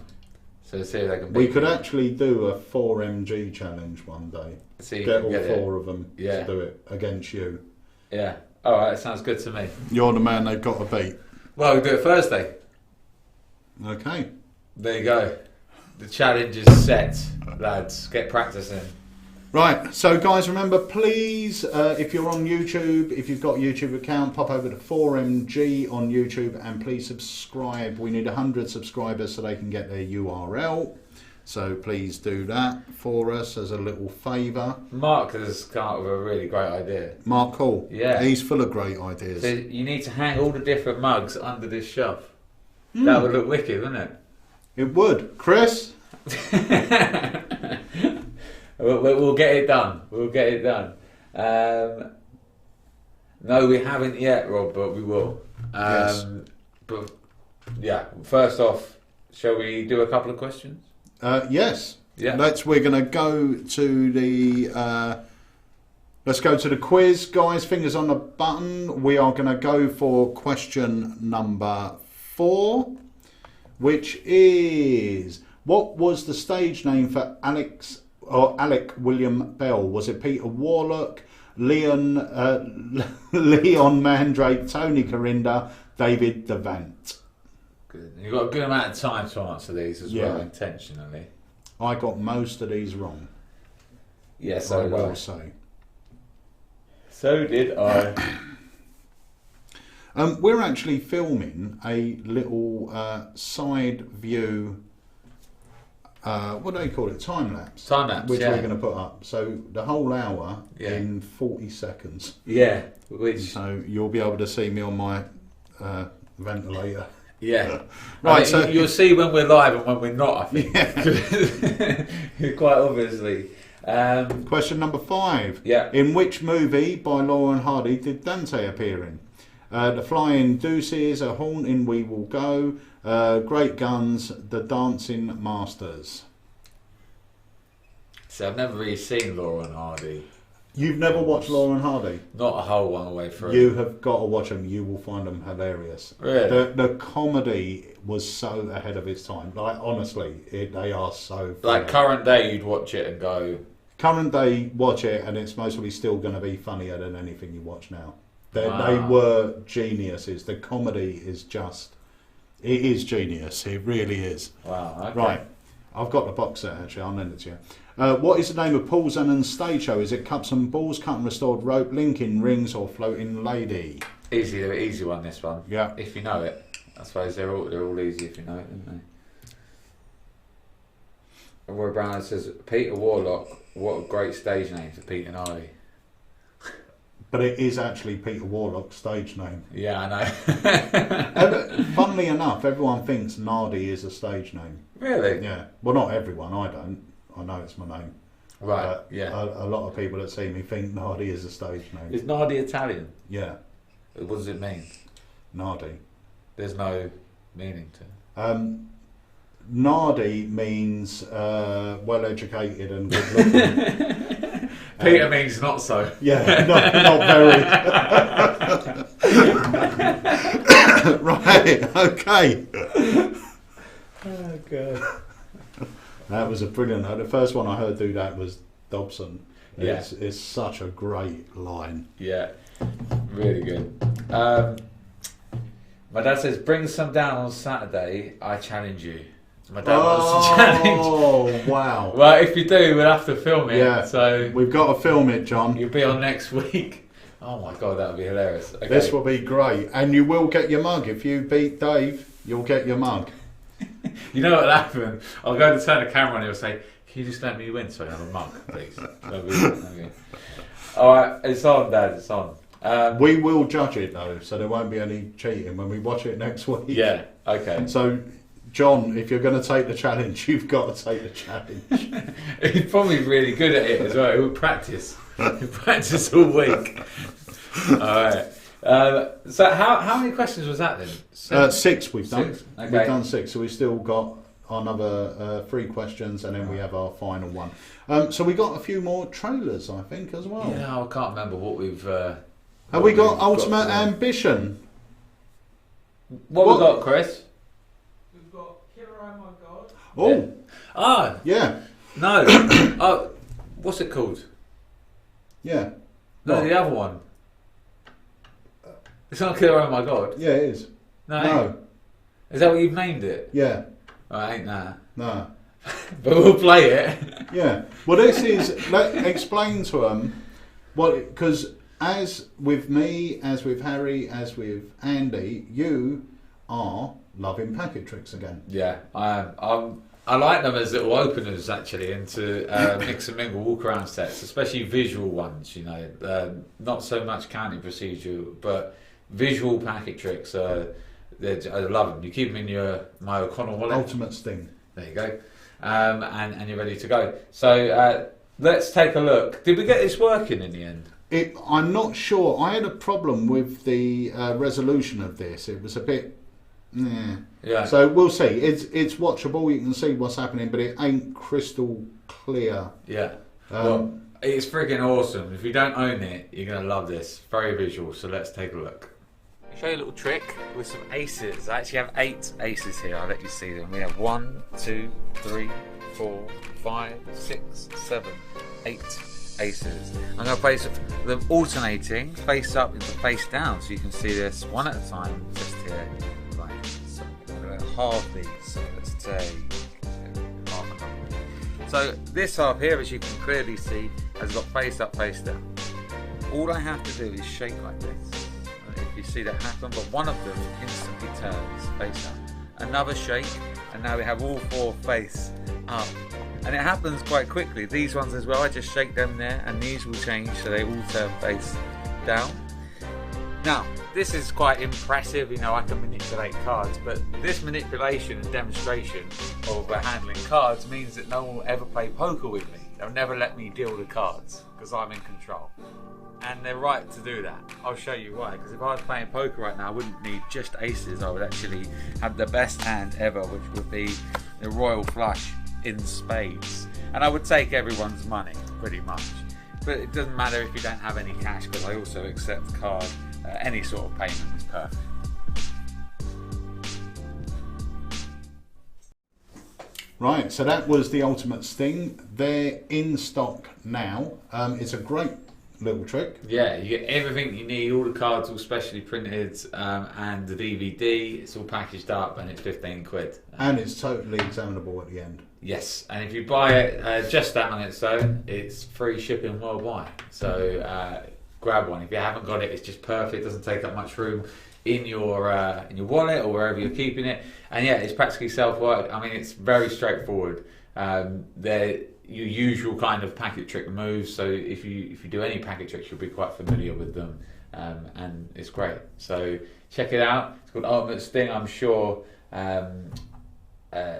So see if they can. We beat could me. actually do a 4mg challenge one day. See if Get we all can get 4 of them Yeah. to do it against you. it. Yeah. All right. Sounds good to me. You're the man they've got to beat. Well, we'll do it Thursday. Okay. There you go. The challenge is set, lads. Get practicing. Right, so guys, remember, please, if you're on YouTube, if you've got a YouTube account, pop over to 4MG on YouTube and please subscribe. We need 100 subscribers so they can get their URL. So please do that for us as a little favour. Mark has come up with a really great idea. Mark Hall. Yeah. He's full of great ideas. So you need to hang all the different mugs under this shelf. That would look wicked, wouldn't it? It would. Chris? We'll get it done. We'll get it done. No, we haven't yet, Rob, but we will. Yes. But yeah, first off, shall we do a couple of questions? Yes. Yeah. We're going to go to the. Let's go to the quiz, guys. Fingers on the button. We are going to go for question number 4, which is: what was the stage name for Alec William Bell? Was it Peter Warlock, Leon Mandrake, Tony Corinda, David Devant? Good. You've got a good amount of time to answer these as well, intentionally. I got most of these wrong. Yes, I will say. So did I. We're actually filming a little side view. What do they call it? Time lapse. Time lapse, which yeah. we're going to put up. So the whole hour Yeah. in 40 seconds. Yeah, which So you'll be able to see me on my ventilator. yeah, Right, so so- you'll see when we're live and when we're not. I think Yeah. quite obviously. Question number 5. Yeah. In which movie by Laura and Hardy did Dante appear in? The Flying Deuces, A Haunting We Will Go, Great Guns, The Dancing Masters. So I've never really seen Laura and Hardy. You've never watched Laura and Hardy? Not a whole one away through. You have got to watch them. You will find them hilarious. Really? The comedy was so ahead of its time. Like, honestly, they are so funny. Like current day, you'd watch it and go, Current day, watch it, and it's mostly still going to be funnier than anything you watch now. They Wow. were geniuses. The comedy is just... It is genius. It really is. wow, okay. Right. I've got the box set, actually. I'll lend it to you. What is the name of Paul Zannon's stage show? Is it Cups and Balls, Cut and Restored Rope, Linking Rings, or Floating Lady? Easy one, this one. Yeah. If you know it. I suppose they're all easy if you know it, aren't they? Roy Brown says, Peter Warlock, what a great stage name for Pete and I. But it is actually Peter Warlock's stage name. Yeah, I know. And, funnily enough, everyone thinks Nardi is a stage name. Really? Yeah. Well, not everyone. I don't. I know it's my name. Right, But yeah. A lot of people that see me think Nardi is a stage name. Is Nardi Italian? Yeah. What does it mean? Nardi. There's no meaning to it. Nardi means well educated and good looking. Peter means not so. Yeah, not very. Right, okay. Oh, God. That was a brilliant. The first one I heard do that was Dobson. Yeah. It's such a great line. Yeah, really good. My dad says, bring some down on Saturday, I challenge you. My dad wants to challenge. Oh, wow. Well, if you do, we'll have to film it. Yeah. So We've got to film it, John. you'll be on next week. Oh my God, that would be hilarious. Okay. This will be great. And you will get your mug. If you beat Dave, you'll get your mug. You know what'll happen? I'll go to turn the camera on and he'll say, can you just let me win so I have a mug, please? Okay. Alright, it's on, Dad, it's on. We will judge it, though, so there won't be any cheating when we watch it next week. Yeah, okay. So, John, if you're going to take the challenge, you've got to take the challenge. He's probably really good at it as well. He'll practice. He'll practice all week. Alright. So how many questions was that then? 6 we've done. 6, okay. We've done 6, so we've still got another 3 questions, and then we have our final one. So we got a few more trailers, I think, as well. Yeah, I can't remember what we've... Have we got Ultimate Ambition? What we got, Chris? We've got Killer Oh My God. Oh, Ah, yeah, no. Oh, what's it called? yeah. No, What? the other one. It's not Killer Oh My God. Yeah, it is. No. No, Is that what you've named it? yeah, Oh, I ain't nah. no. But we'll play it. Yeah. Well, this is. Explain to them what, because as with me, as with Harry, as with Andy, you are loving packet tricks again. Yeah, I like them as little openers actually into mix and mingle walk around sets, especially visual ones. You know, not so much counting procedure, but visual packet tricks. I love them. You keep them in my O'Connell wallet. Ultimate Sting. There you go. and you're ready to go. So let's take a look. Did we get this working in the end? I'm not sure. I had a problem with the resolution of this. It was a bit... Yeah. So we'll see. It's watchable. You can see what's happening, but it ain't crystal clear. Yeah. Well, it's freaking awesome. If you don't own it, you're going to love this. Very visual. So let's take a look. I'll show you a little trick with some aces. I actually have 8 aces here. I'll let you see them. We have 1, 2, 3, 4, 5, 6, 7, 8 aces. I'm going to place them alternating face up into face down, so you can see this one at a time, just here. Right. So I'm going to halve these. So let's take half a couple. So this half here, as you can clearly see, has got face up, face down. All I have to do is shake like this. If you see that happen, but one of them instantly turns face up. Another shake, and now we have all 4 face up. And it happens quite quickly. These ones as well, I just shake them there, and these will change, so they all turn face down. Now, this is quite impressive. You know, I can manipulate cards, but this manipulation and demonstration of handling cards means that no one will ever play poker with me. They'll never let me deal the cards, because I'm in control. And they're right to do that. I'll show you why. Because if I was playing poker right now, I wouldn't need just aces. I would actually have the best hand ever, which would be the royal flush in spades. And I would take everyone's money, pretty much. But it doesn't matter if you don't have any cash, because I also accept card. Any sort of payment is perfect. Right, so that was the Ultimate Sting. They're in stock now. It's a great little trick. Yeah, you get everything you need, all the cards all specially printed, and the DVD, it's all packaged up, and it's 15 quid. And it's totally examinable at the end. Yes, and if you buy it just that on its own, it's free shipping worldwide. So grab one. If you haven't got it, it's just perfect. It doesn't take up much room in your wallet or wherever you're keeping it. And yeah, it's practically self-work. I mean, it's very straightforward. They're your usual kind of packet trick moves. So if you do any packet tricks, you'll be quite familiar with them, and it's great. So check it out. It's called Ultimate Sting. I'm sure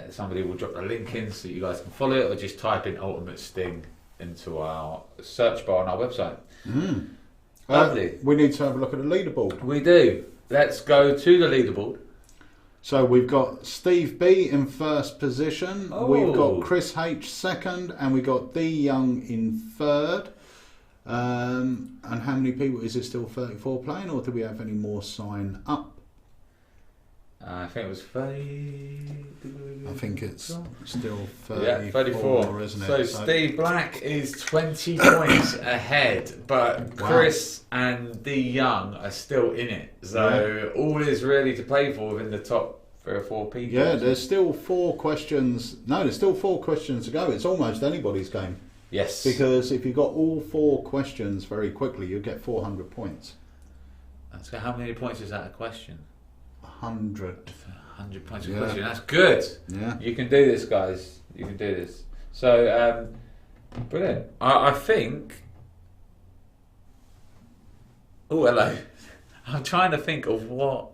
somebody will drop the link in so you guys can follow it, or just type in Ultimate Sting into our search bar on our website. Lovely. We need to have a look at the leaderboard. We do. Let's go to the leaderboard. So we've got Steve B in first position. Oh. We've got Chris H second, and we've got D Young in third. And how many people? Is it still 34 playing, or do we have any more sign up? I think it was 30. I think it's still 34, yeah, 34, isn't it? So Steve Black is 20 points ahead, but Chris and D Young are still in it. So all is really to play for within the top 3 or 4 people. Yeah, there's still 4 questions. No, there's still 4 questions to go. It's almost anybody's game. Yes. Because if you got all 4 questions very quickly, you'll get 400 points. So how many points is that a question? 100 points a question. That's good. Yeah. You can do this, guys. You can do this. So, brilliant. I think... Oh, hello. I'm trying to think of what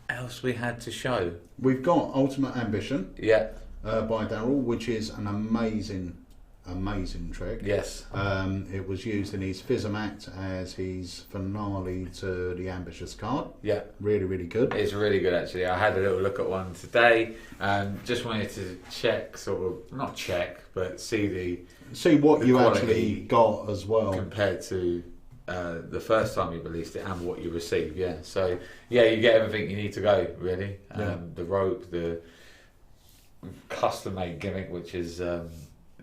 else we had to show. We've got Ultimate Ambition Yeah. by Daryl, which is an amazing trick. Yes. It was used in his Fizzum Act as his finale to the Ambitious card. Yeah. Really, really good. It's really good, actually. I had a little look at one today. Just wanted to check, not check, but see what the you quality actually got as well. compared to the first time you released it and what you received. Yeah. So, yeah, you get everything you need to go, really. The rope, the custom-made gimmick, which is...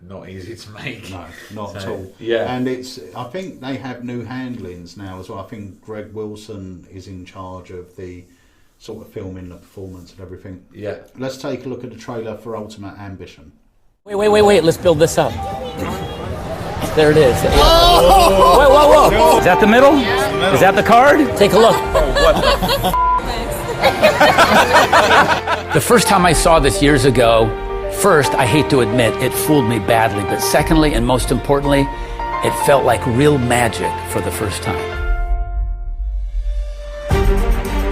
not easy to make. No, not at all. Yeah. And I think they have new handlings now as well. I think Greg Wilson is in charge of the sort of filming, the performance and everything. Yeah. Let's take a look at the trailer for Ultimate Ambition. Wait, let's build this up. There it is. Whoa. Is that the middle? Is that the card? Take a look. The first time I saw this years ago, first, I hate to admit, it fooled me badly. But secondly, and most importantly, it felt like real magic for the first time.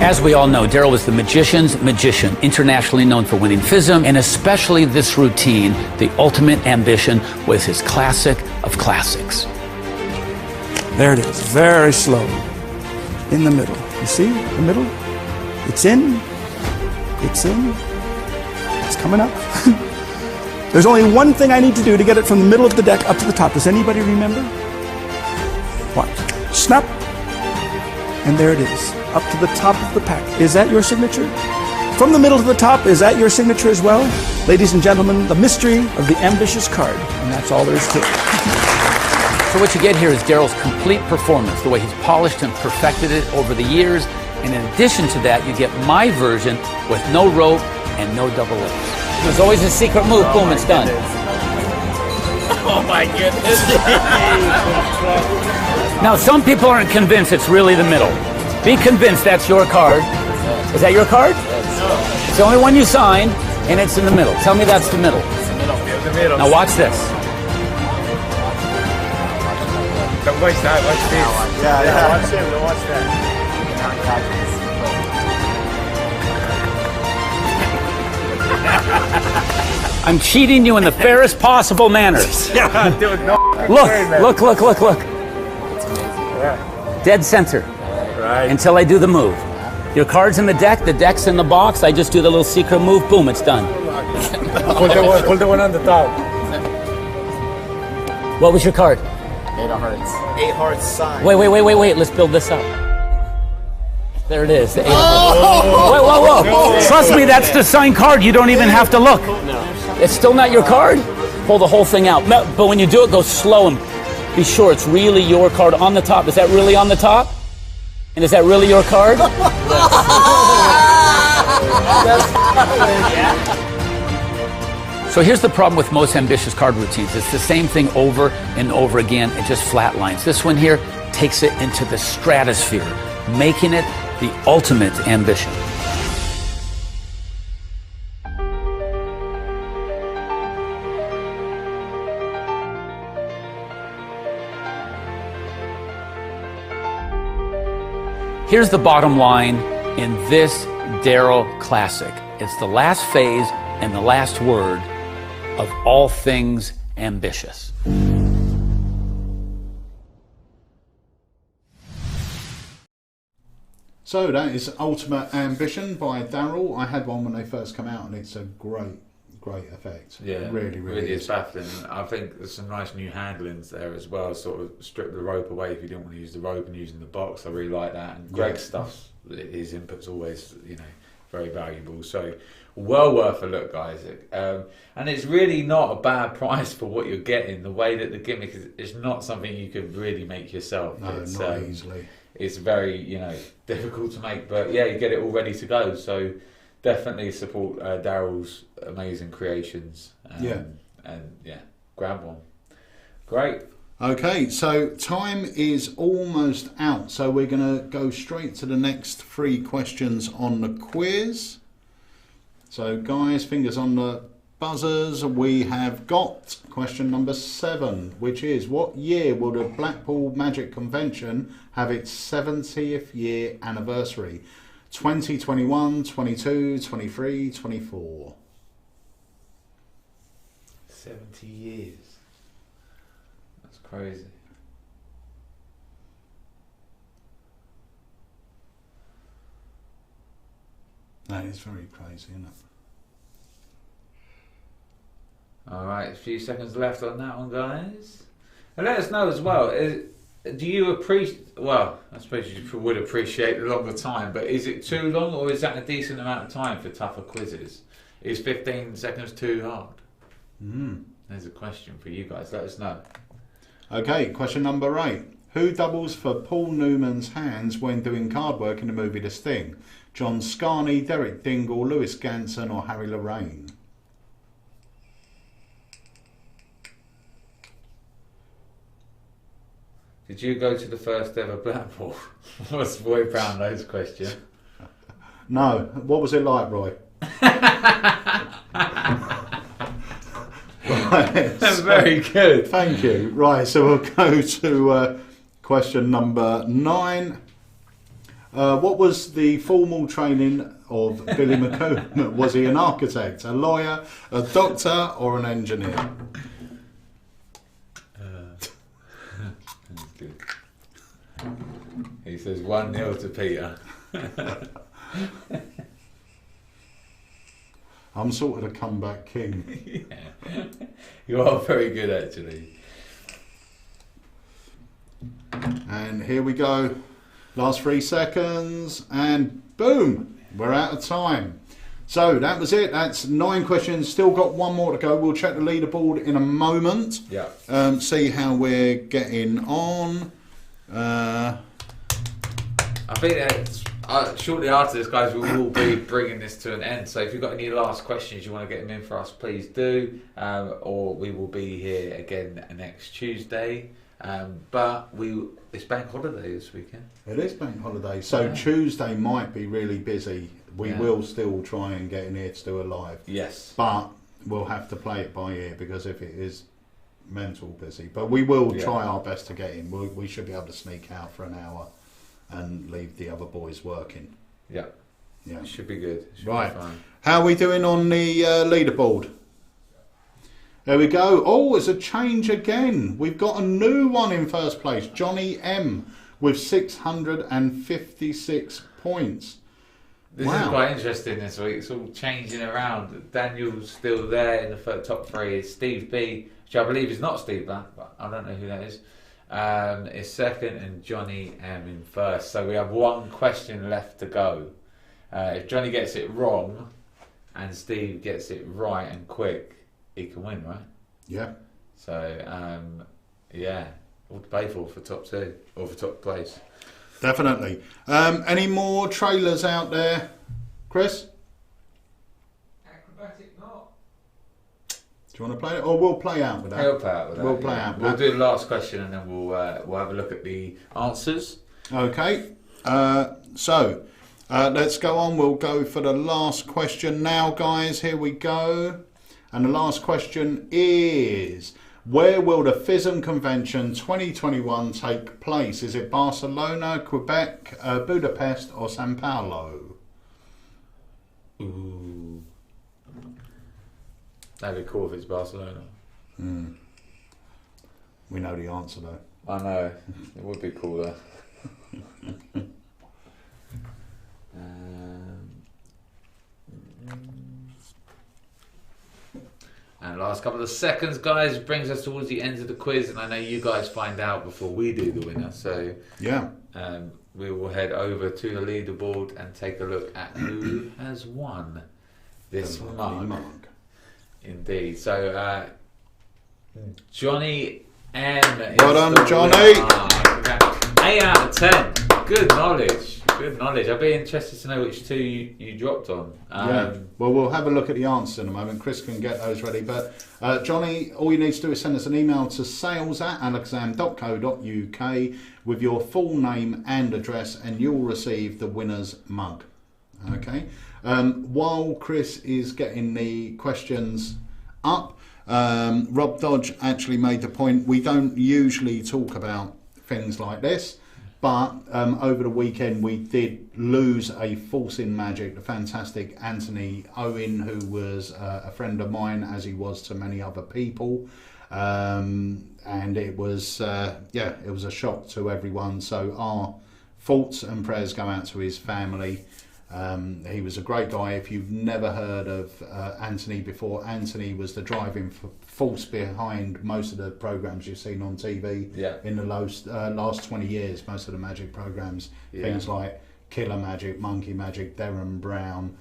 As we all know, Daryl was the magician's magician, internationally known for winning FISM, and especially this routine, the ultimate ambition, was his classic of classics. There it is, very slow. In the middle. You see the middle? It's in. It's in. It's coming up. There's only one thing I need to do to get it from the middle of the deck up to the top. Does anybody remember? What? Snap. And there it is, up to the top of the pack. Is that your signature? From the middle to the top, is that your signature as well? Ladies and gentlemen, the mystery of the ambitious card. And that's all there is to it. So what you get here is Daryl's complete performance, the way he's polished and perfected it over the years. And in addition to that, you get my version with no rope and no double A's. There's always a secret move, boom, it's done. Oh my goodness. Now, some people aren't convinced it's really the middle. Be convinced that's your card. Is that your card? It's the only one you signed, and it's in the middle. Tell me that's the middle. The middle. Now watch this. Don't waste that, watch this. Yeah. Watch him, watch that. I'm cheating you in the fairest possible manner. Yeah, dude, no. Look. Dead center. Right. Until I do the move. Your card's in the deck's in the box, I just do the little secret move, boom, it's done. Pull the one on the top. What was your card? 8 of hearts. 8 hearts sign. Wait, let's build this up. There it is, the 8 of hearts. Whoa. Trust me, that's the signed card, you don't even have to look. No. It's still not your card? Pull the whole thing out. But when you do it, go slow and be sure it's really your card on the top. Is that really on the top? And is that really your card? So here's the problem with most ambitious card routines. It's the same thing over and over again. It just flatlines. This one here takes it into the stratosphere, making it the ultimate ambition. Here's the bottom line in this Daryl classic. It's the last phase and the last word of all things ambitious. So that is Ultimate Ambition by Daryl. I had one when they first come out and it's a great effect. Yeah, it really is baffling. I think there's some nice new handlings there as well. Sort of strip the rope away if you didn't want to use the rope and using the box. I really like that. And Greg's stuff, his input's always very valuable. So well worth a look, guys. And it's really not a bad price for what you're getting. The way that the gimmick is, it's not something you could really make yourself. No, it's, not easily. It's very difficult to make, but yeah, you get it all ready to go. So definitely support Daryl's amazing creations. And grab one. Great. Okay, so time is almost out, so we're going to go straight to the next 3 questions on the quiz. So guys, fingers on the buzzers. We have got question number 7, which is, what year will the Blackpool Magic Convention have its 70th year anniversary? 2021, 22, 23, 24. 70 years. That's crazy. That is very crazy, isn't it? Alright, a few seconds left on that one, guys. And let us know as well, do you appreciate, well, I suppose you would appreciate the longer time, but is it too long or is that a decent amount of time for tougher quizzes? Is 15 seconds too hard? There's a question for you guys, let us know. Okay, question number 8. Who doubles for Paul Newman's hands when doing card work in the movie The Sting? John Scarney, Derek Dingle, Lewis Ganson or Harry Lorraine? Did you go to the first ever Blackpool? What's Roy Brownlow's question? No. What was it like, Roy? Right, so, very good. Thank you. Right, so we'll go to question number 9. What was the formal training of Billy McComb? Was he an architect, a lawyer, a doctor, or an engineer? That's good. He says 1-0 to Peter. I'm sort of the comeback king. Yeah. You are very good, actually. And here we go. Last 3 seconds, and boom, we're out of time. So that was it. That's 9 questions. Still got 1 more to go. We'll check the leaderboard in a moment. Yeah. See how we're getting on. I think that shortly after this, guys, we will be bringing this to an end. So if you've got any last questions you want to get them in for us, please do. Or we will be here again next Tuesday. But it's bank holiday this weekend. It is bank holiday, so yeah. Tuesday might be really busy. We will still try and get in here to do a live. Yes. But we'll have to play it by ear, because if it is mental busy. But we will try our best to get in. We should be able to sneak out for an hour and leave the other boys working. Yeah. Yeah. Should be good. Should right. Be fun. How are we doing on the leaderboard? There we go. Oh, it's a change again. We've got a new one in first place. Johnny M with 656 points. This is quite interesting this week. It's all changing around. Daniel's still there in the top 3. Steve B, which I believe is not Steve Black, but I don't know who that is second, and Johnny M in first. So we have 1 question left to go. If Johnny gets it wrong and Steve gets it right and quick, he can win, right? Yeah. So, all to pay for top 2 or for top place. Definitely. Any more trailers out there, Chris? Acrobatic knot. Do you want to play it, or we'll play out with that? We'll play out with that. We'll play out with We'll that. do the last question and then we'll have a look at the answers. Okay. So let's go on. We'll go for the last question now, guys. Here we go. And the last question is, where will the FISM Convention 2021 take place? Is it Barcelona, Quebec, Budapest, or Sao Paulo? Ooh. That'd be cool if it's Barcelona. We know the answer, though. I know. It would be cool, though. And last couple of seconds, guys, brings us towards the end of the quiz, and I know you guys find out before we do the winner. So yeah, we will head over to the leaderboard and take a look at who has won this mug. Indeed. So Johnny M. Well done, Johnny. 8 out of 10. Good knowledge. Good knowledge. I'd be interested to know which 2 you dropped on. Well, we'll have a look at the answers in a moment. Chris can get those ready. But Johnny, all you need to do is send us an email to sales@alakazam.co.uk with your full name and address, and you'll receive the winner's mug. Okay. While Chris is getting the questions up, Rob Dodge actually made the point, we don't usually talk about things like this. But over the weekend we did lose a force in magic, the fantastic Anthony Owen, who was a friend of mine, as he was to many other people. And it was, it was a shock to everyone. So our thoughts and prayers go out to his family. He was a great guy. If you've never heard of Anthony before, Anthony was the driving force behind most of the programs you've seen on TV in the last 20 years. Most of the magic programs, things like Killer Magic, Monkey Magic, Darren Brown,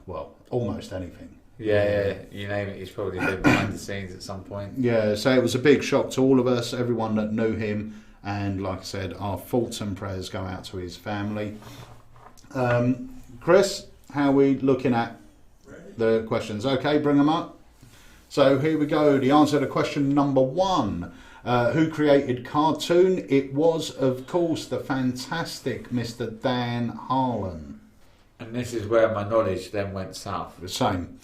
well, almost anything. Yeah, you name it, he's probably been behind the scenes at some point. Yeah, so it was a big shock to all of us, everyone that knew him, and like I said, our thoughts and prayers go out to his family. Chris, how are we looking at the questions? Okay, bring them up. So here we go. The answer to question number 1. Who created cartoon? It was, of course, the fantastic Mr. Dan Harlan. And this is where my knowledge then went south. The same.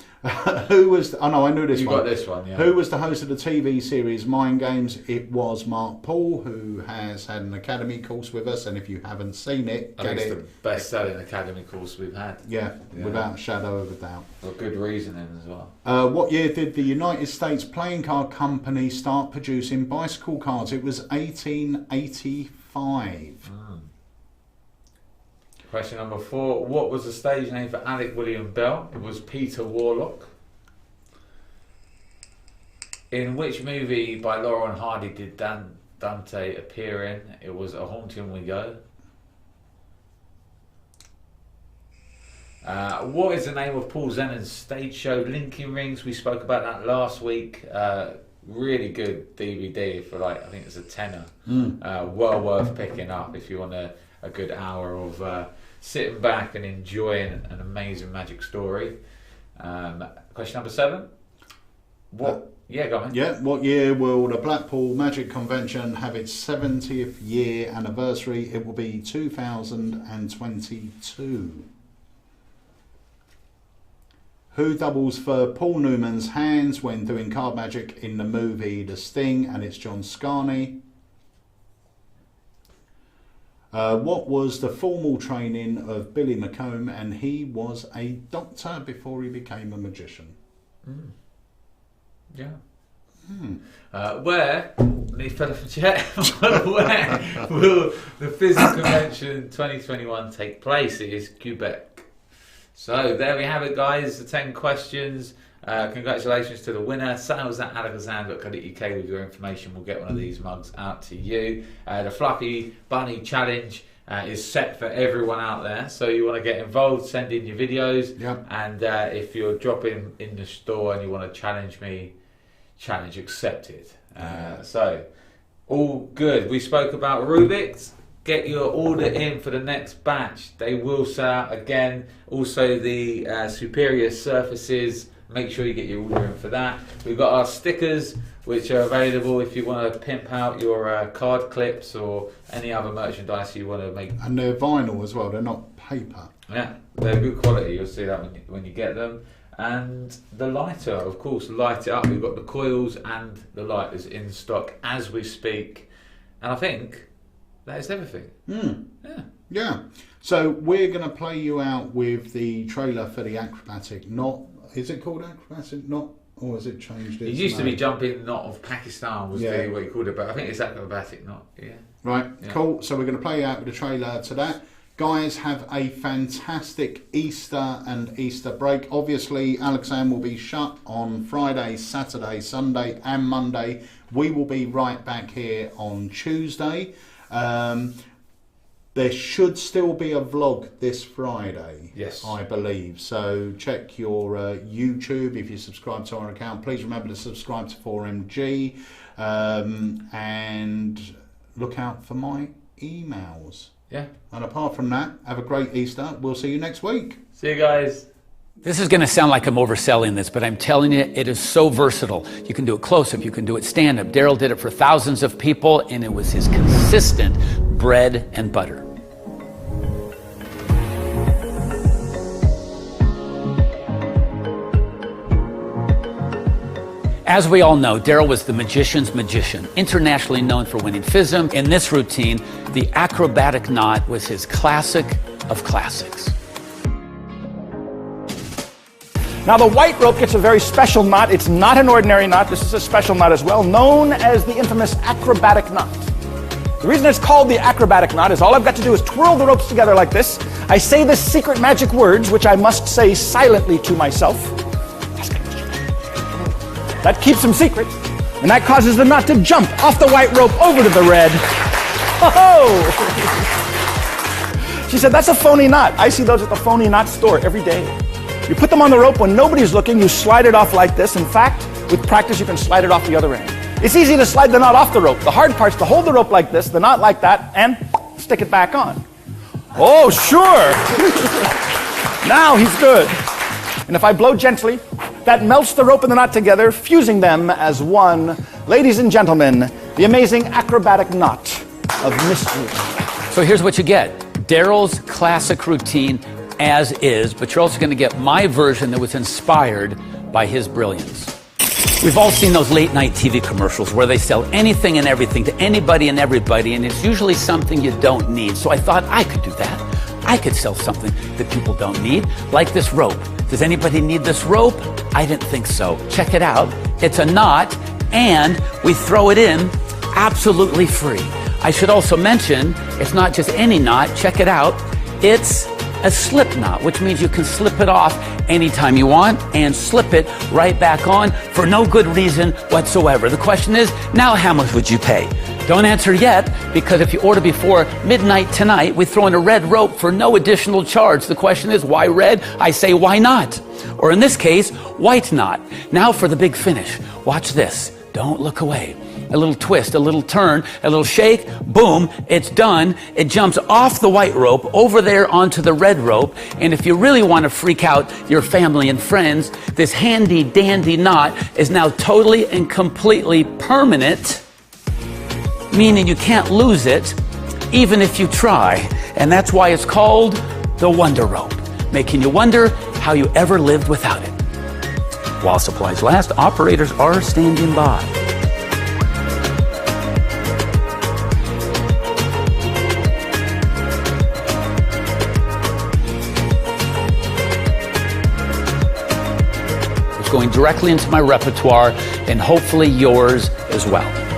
Who was? Oh no, I knew this You one. got this one, yeah. Who was the host of the TV series Mind Games? It was Mark Paul, who has had an academy course with us. And if you haven't seen it, I get think it. it's the best-selling academy course we've had. Yeah, without a shadow of a doubt. For good reasoning as well. What year did the United States Playing Card Company start producing bicycle cards? It was 1885. Question number 4. What was the stage name for Alec William Bell? It was Peter Warlock. In which movie by Laurel and Hardy did Dante appear in? It was A Haunting We Go. What is the name of Paul Zennon's stage show Linking Rings? We spoke about that last week. Really good DVD for I think it's a tenner. Well worth picking up if you want a good hour of sitting back and enjoying an amazing magic story. Question number 7. What? Yeah, go on. Yeah, what year will the Blackpool Magic Convention have its 70th year anniversary? It will be 2022. Who doubles for Paul Newman's hands when doing card magic in the movie The Sting? And it's John Scarney. What was the formal training of Billy McComb? And he was a doctor before he became a magician. Yeah. Where where will the Physics Convention 2021 take place? It is Quebec. So there we have it, guys. The 10 questions. Congratulations to the winner. Sales at alakazam.co.uk with your information. We'll get one of these mugs out to you. The Fluffy Bunny Challenge is set for everyone out there. So you want to get involved, send in your videos. Yep. And if you're dropping in the store and you want to challenge me, challenge accepted. So all good. We spoke about Rubik's. Get your order in for the next batch. They will sell out again. Also the superior surfaces. Make sure you get your order in for that. We've got our stickers, which are available if you want to pimp out your card clips or any other merchandise you want to make. And they're vinyl as well. They're not paper. Yeah, they're good quality. You'll see that when you get them. And the lighter, of course, light it up. We've got the coils and the lighters in stock as we speak. And I think that is everything. Yeah. So we're going to play you out with the trailer for the Acrobatic Knot. Is it called Acrobatic Knot? Or has it changed? It used to be Jumping Knot of Pakistan was Yeah. what you called it, but I think it's Acrobatic Knot. Yeah. Right, Yeah. cool. So we're going to play you out with the trailer to that. Guys, have a fantastic Easter and Easter break. Obviously, Alakazam will be shut on Friday, Saturday, Sunday and Monday. We will be right back here on Tuesday. There should still be a vlog this Friday, Yes. I believe. So check your YouTube if you subscribe to our account. Please remember to subscribe to 4MG and look out for my emails. Yeah. And apart from that, have a great Easter. We'll see you next week. See you guys. This is going to sound like I'm overselling this, but I'm telling you, it is so versatile. You can do it close-up, you can do it stand-up. Daryl did it for thousands of people, and it was his consistent bread and butter. As we all know, Daryl was the magician's magician, internationally known for winning FISM. In this routine, the acrobatic knot was his classic of classics. Now the white rope gets a very special knot. It's not an ordinary knot. This is a special knot as well, known as the infamous acrobatic knot. The reason it's called the acrobatic knot is all I've got to do is twirl the ropes together like this. I say the secret magic words, which I must say silently to myself. That keeps them secret, and that causes the knot to jump off the white rope over to the red. Oh! She said, that's a phony knot. I see those at the phony knot store every day. You put them on the rope when nobody's looking, you slide it off like this. In fact, with practice, you can slide it off the other end. It's easy to slide the knot off the rope. The hard part's to hold the rope like this, the knot like that, and stick it back on. Oh, sure! Now he's good. And if I blow gently, that melts the rope and the knot together, fusing them as one. Ladies and gentlemen, the amazing acrobatic knot of mystery. So here's what you get. Daryl's classic routine as is, but you're also going to get my version that was inspired by his brilliance. We've all seen those late night TV commercials where they sell anything and everything to anybody and everybody, and it's usually something you don't need. So I thought I could do that. I could sell something that people don't need, like this rope. Does anybody need this rope? I didn't think so. Check it out. It's a knot, and we throw it in absolutely free. I should also mention, it's not just any knot. Check it out. It's a slip knot, which means you can slip it off anytime you want and slip it right back on for no good reason whatsoever. The question is, now how much would you pay? Don't answer yet, because if you order before midnight tonight, we throw in a red rope for no additional charge. The question is, why red? I say, why not? Or in this case, white knot. Now for the big finish. Watch this. Don't look away. A little twist, a little turn, a little shake, boom, it's done. It jumps off the white rope over there onto the red rope. And if you really want to freak out your family and friends, this handy dandy knot is now totally and completely permanent, meaning you can't lose it even if you try. And that's why it's called the Wonder Rope, making you wonder how you ever lived without it. While supplies last, operators are standing by. It's going directly into my repertoire and hopefully yours as well.